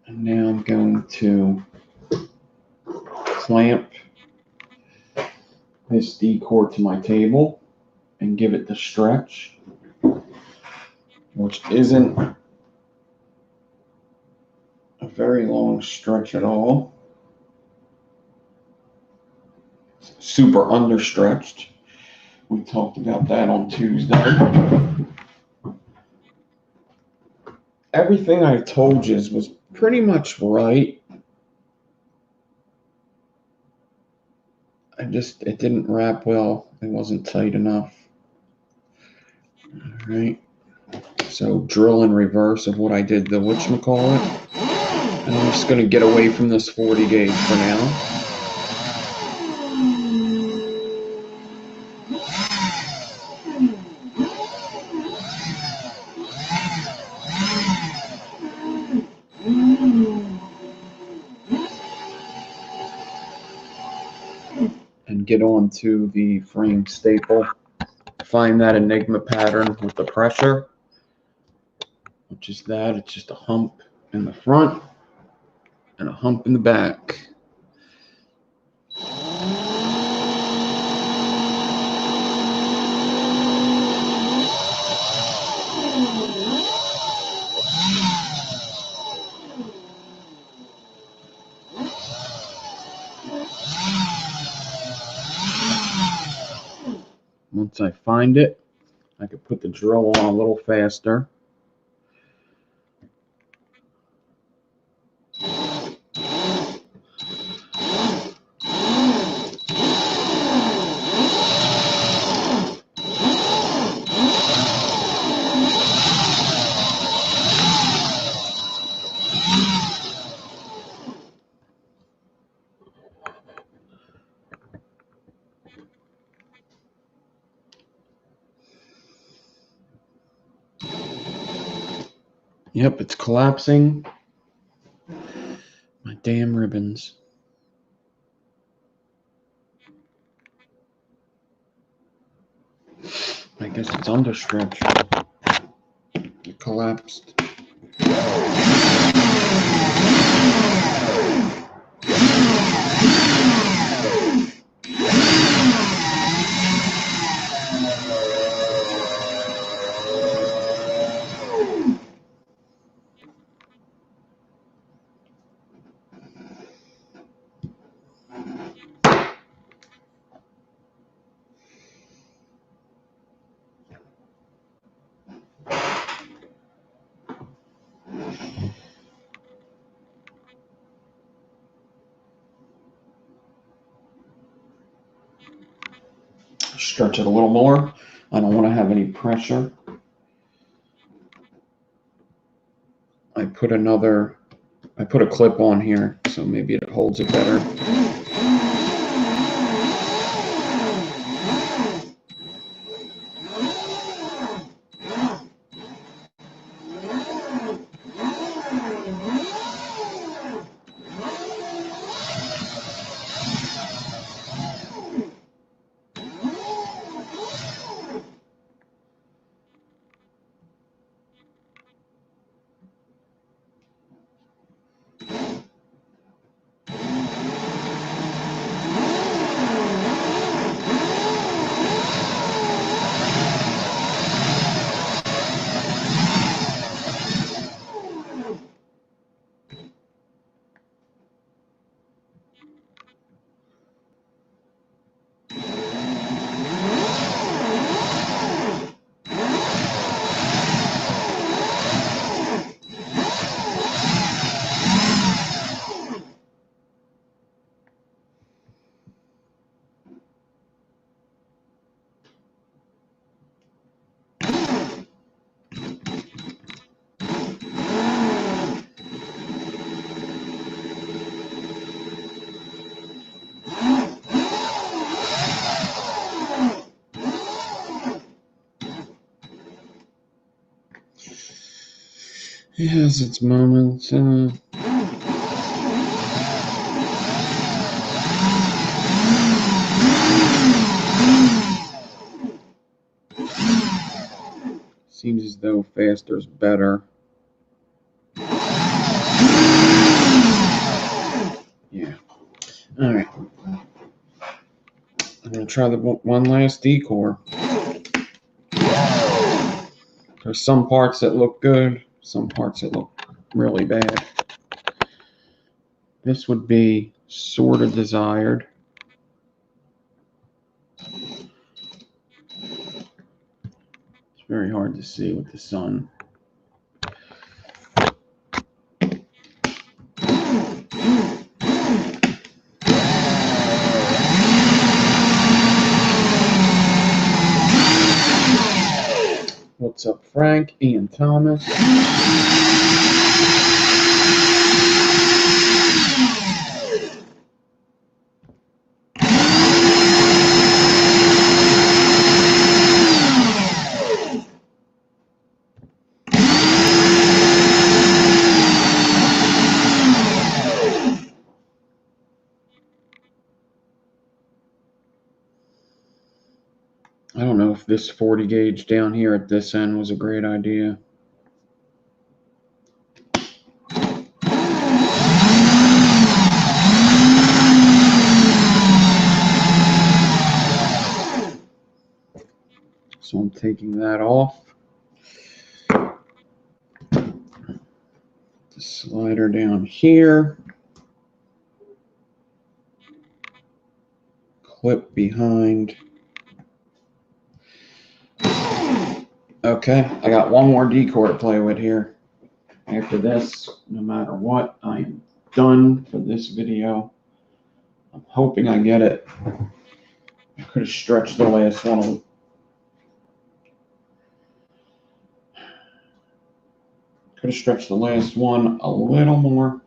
And now I'm going to clamp this decor to my table and give it the stretch, which isn't a very long stretch at all. It's super understretched. We talked about that on Tuesday. Everything I told you was pretty much right. It didn't wrap well. It wasn't tight enough. All right. So drill in reverse of what I did the whatchamacallit. And I'm just going to get away from this 40 gauge for now. get onto the frame staple. Find that Enigma pattern with the pressure, which is that. It's just a hump in the front and a hump in the back. Once I find it, I can put the drill on a little faster. Yep, it's collapsing. My damn ribbons. I guess it's under stretch. It collapsed. Stretch it a little more. I don't want to have any pressure. I put a clip on here, so maybe it holds it better. It has its moments. Seems as though faster's better. Yeah. All right. I'm going to try the one last decor. There's some parts that look good, some parts that look really bad. This would be sort of desired. It's very hard to see with the sun. What's up, Frank? Ian Thomas. I don't know if this 40 gauge down here at this end was a great idea. So I'm taking that off. The slider down here. Clip behind. Okay, I got one more decore to play with here. After this, no matter what, I am done for this video. I'm hoping I get it. I could have stretched the last one. Could have stretched the last one a little more.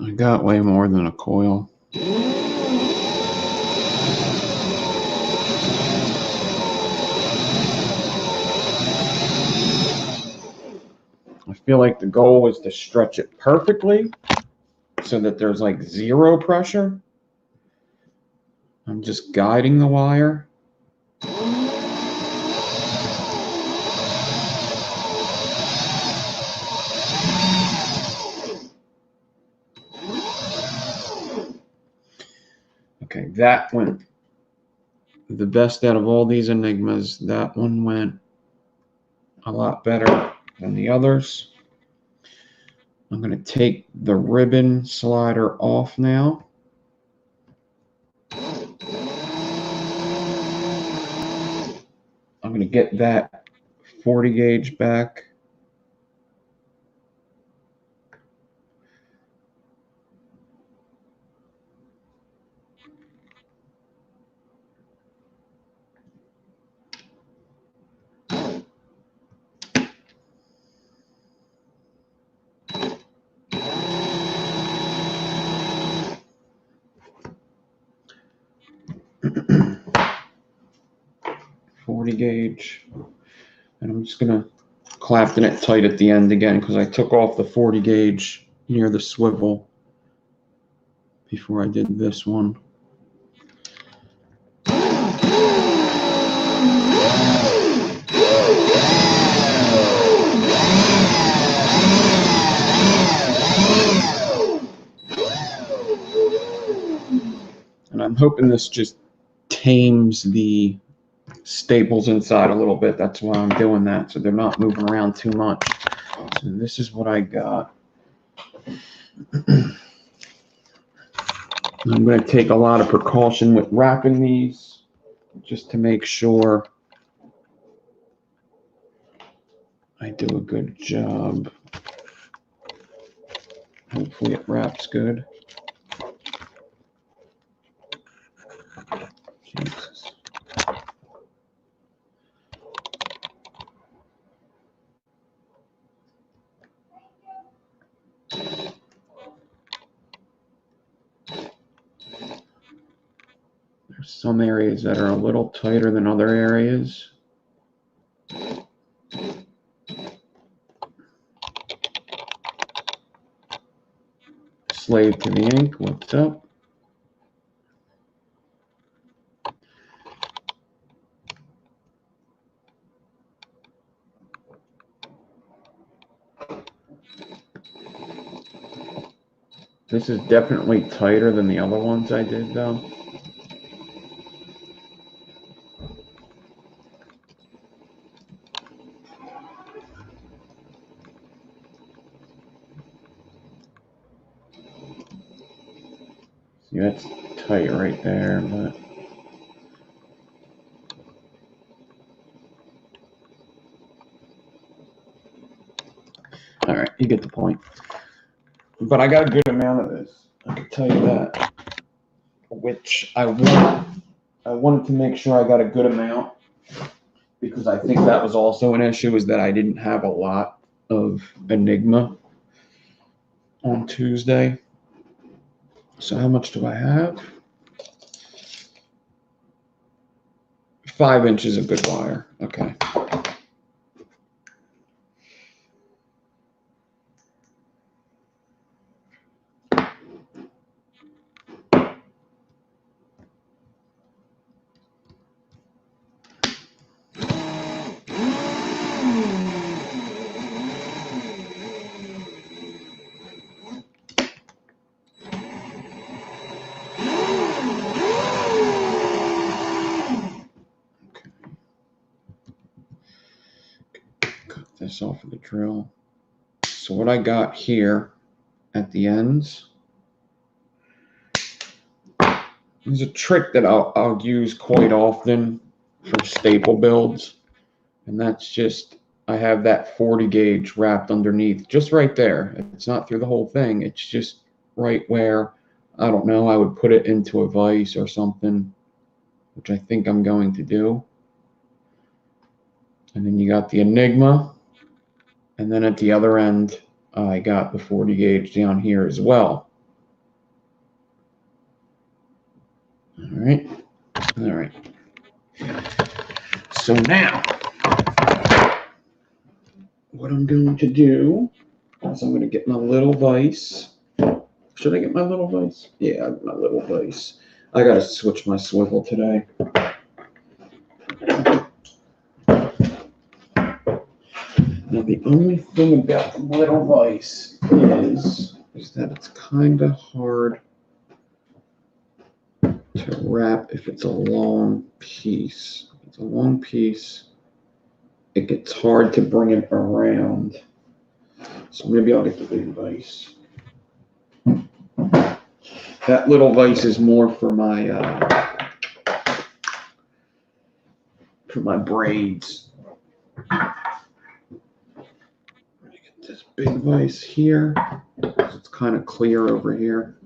I got way more than a coil. I feel like the goal is to stretch it perfectly so that there's like zero pressure. I'm just guiding the wire. Okay, that went the best out of all these Enigmas. That one went a lot better than the others. I'm going to take the ribbon slider off now. I'm going to get that 40 gauge back. 40 gauge. And I'm just gonna clamping it tight at the end again because I took off the 40 gauge near the swivel before I did this one. And I'm hoping this just tames the staples inside a little bit. That's why I'm doing that, so they're not moving around too much. So this is what I got. I'm going to take a lot of precaution with wrapping these just to make sure I do a good job. Hopefully it wraps good. Jesus. There's some areas that are a little tighter than other areas. Slave to the ink, what's up? This is definitely tighter than the other ones I did though. See, that's tight right there, but all right, you get the point. But I got a good amount of this, I can tell you that. Which I wanted to make sure I got a good amount because I think that was also an issue, is that I didn't have a lot of Enigma on Tuesday. So how much do I have? 5 inches of good wire. Okay. This off of the drill. So what I got here at the ends is a trick that I'll use quite often for staple builds, and that's just I have that 40 gauge wrapped underneath, just right there. It's not through the whole thing. It's just right where, I don't know, I would put it into a vise or something, which I think I'm going to do. And then you got the Enigma. And then at the other end, I got the 40 gauge down here as well. All right. All right. So now, what I'm going to do is I'm going to get my little vise. Should I get my little vise? Yeah, I got my little vise. I got to switch my swivel today. Now, the only thing about the little vise is that it's kind of hard to wrap if it's a long piece. If it's a long piece, it gets hard to bring it around. So maybe I'll get the big vise. That little vise is more for my braids. Get this big vise here. It's kind of clear over here.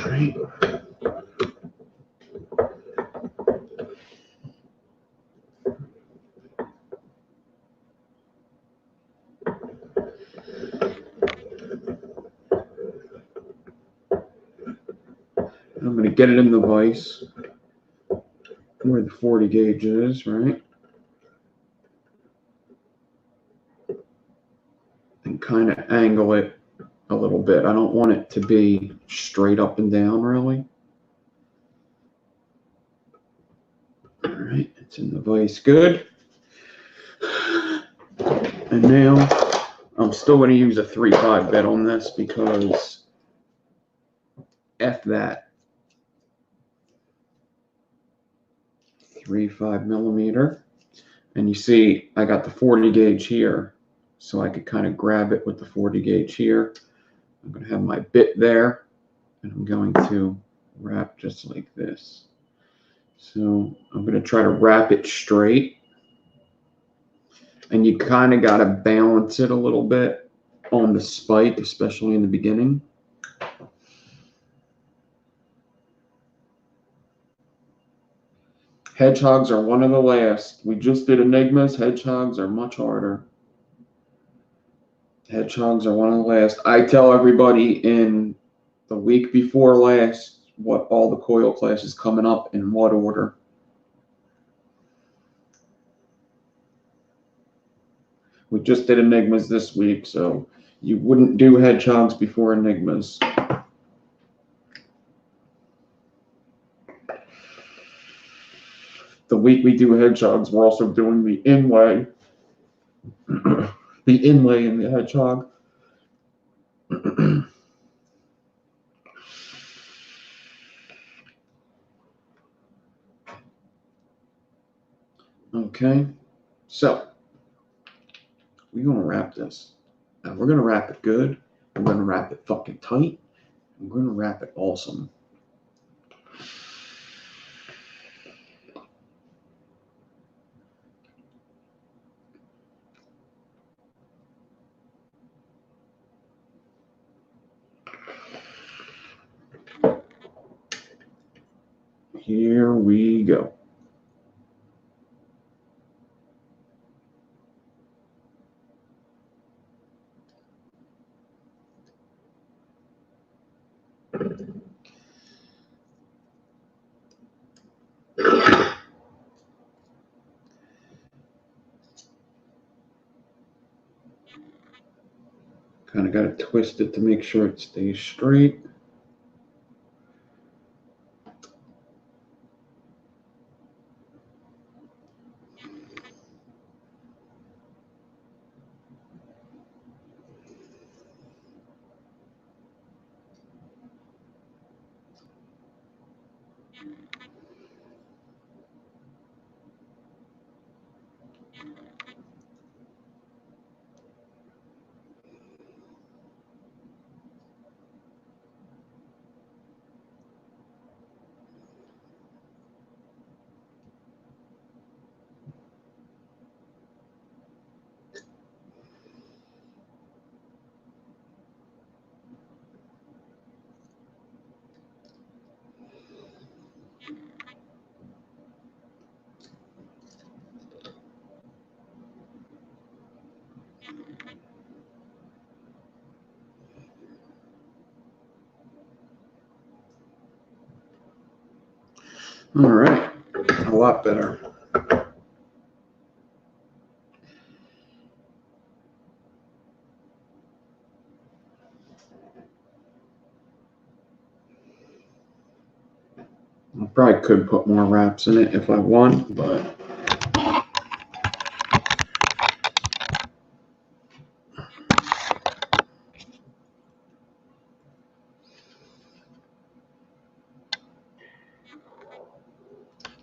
Right. I'm going to get it in the vise where the 40 gauge is, right? And kind of angle it a little bit. I don't want it to be straight up and down, really. All right, it's in the vise good. And now I'm still going to use a 3.5 bit on this because F that. 3.5 millimeter. And you see I got the 40 gauge here, so I could kind of grab it with the 40 gauge here. I'm going to have my bit there, and I'm going to wrap just like this. So I'm going to try to wrap it straight. And you kind of got to balance it a little bit on the spike, especially in the beginning. Hedgehogs are one of the last. We just did Enigmas. Hedgehogs are much harder. Hedgehogs are one of the last. I tell everybody in the week before last what all the coil classes coming up in what order. We just did Enigmas this week, so you wouldn't do Hedgehogs before Enigmas. The week we do Hedgehogs, we're also doing the inlay. The inlay in the Hedgehog. Okay, so we're going to wrap this. Now we're going to wrap it good. We're going to wrap it fucking tight. We're going to wrap it awesome. Here we go. Kind of got to twist it to make sure it stays straight. All right, a lot better. I probably could put more wraps in it if I want, but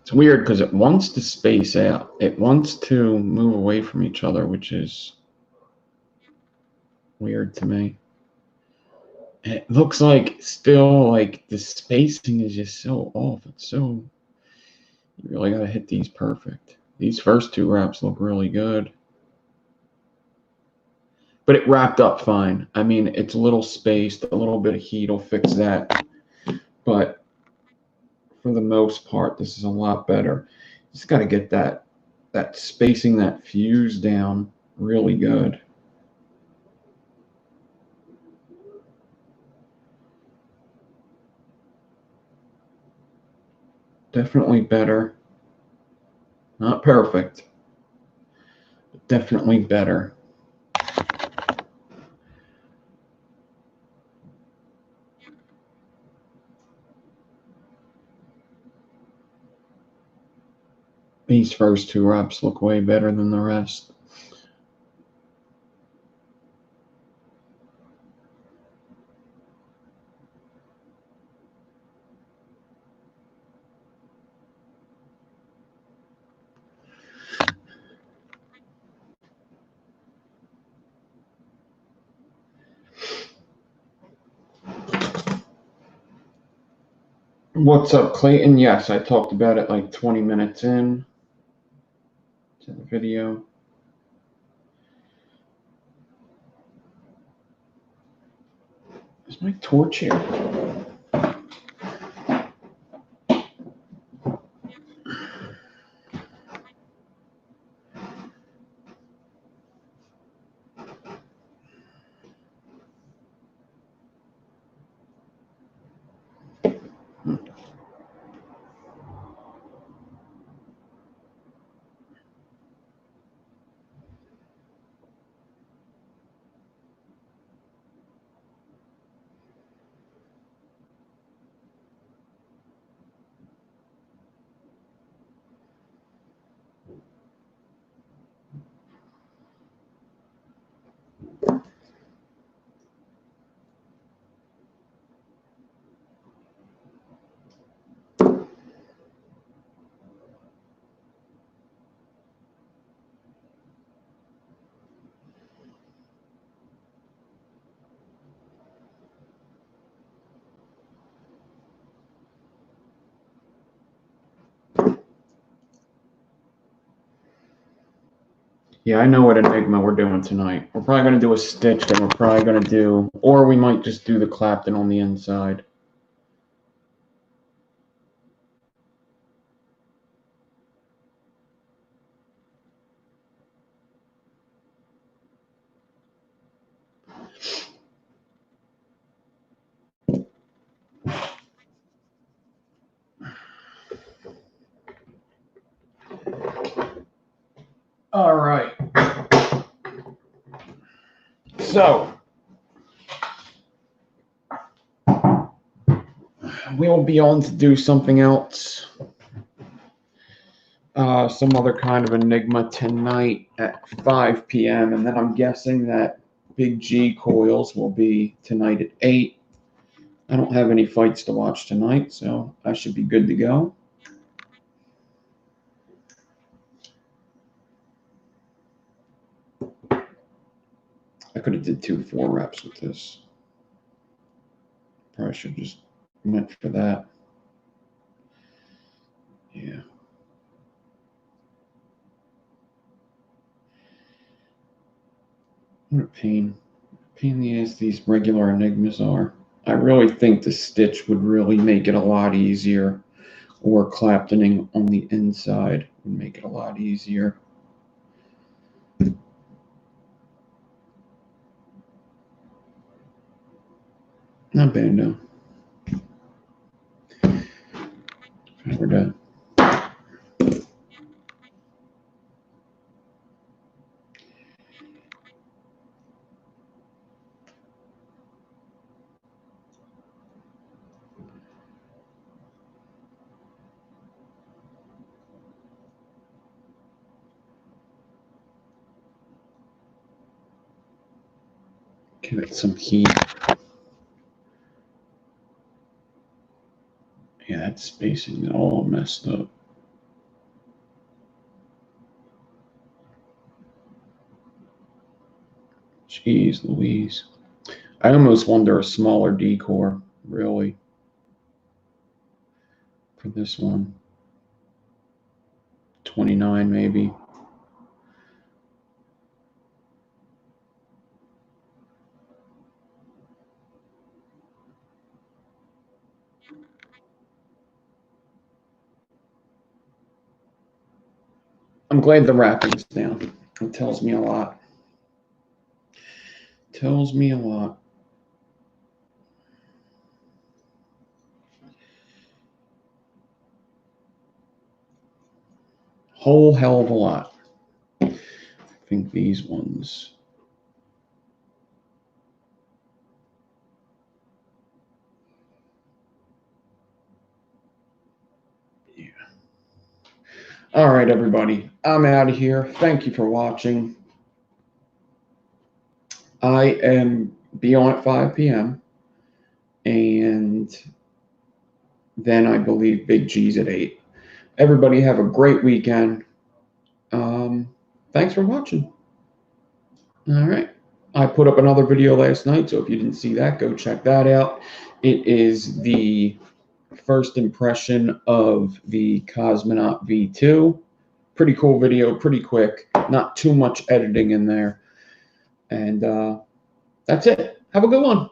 it's weird because it wants to space out. It wants to move away from each other, which is weird to me. And it looks like still like the spacing is just so off. It's so, you really got to hit these perfect. These first two wraps look really good. But it wrapped up fine. I mean, it's a little spaced. A little bit of heat will fix that. But for the most part, this is a lot better. Just got to get that spacing, that fuse down really good. Definitely better. Not perfect, but definitely better. These first two reps look way better than the rest. What's up, Clayton? Yes, I talked about it like 20 minutes in to the video. Is my torch here? Yeah, I know what Enigma we're doing tonight. We're probably going to do a stitch, then we're probably going to do, or we might just do the Clapton on the inside. All right. So, we'll be on to do something else. Some other kind of Enigma tonight at 5 p.m. And then I'm guessing that Big G Coils will be tonight at 8. I don't have any fights to watch tonight, so I should be good to go. I could have did 2 4 reps with this. Probably should just went for that. Yeah. What a pain. Pain in the ass these regular Enigmas are. I really think the stitch would really make it a lot easier, or Claptoning on the inside would make it a lot easier. Not bad, no. We're done. Give it some heat. Yeah, that spacing is all messed up. Jeez Louise. I almost wonder a smaller decor, really, for this one. 29 maybe. I'm glad the wrapping's down. It tells me a lot. Tells me a lot. Whole hell of a lot. I think these ones. Yeah. All right, everybody. I'm out of here. Thank you for watching. I am be on at 5 p.m. and then I believe Big G's at 8. Everybody have a great weekend. Thanks for watching. All right. I put up another video last night, so if you didn't see that, go check that out. It is the first impression of the Cosmonaut V2. Pretty cool video, pretty quick. Not too much editing in there. And that's it. Have a good one.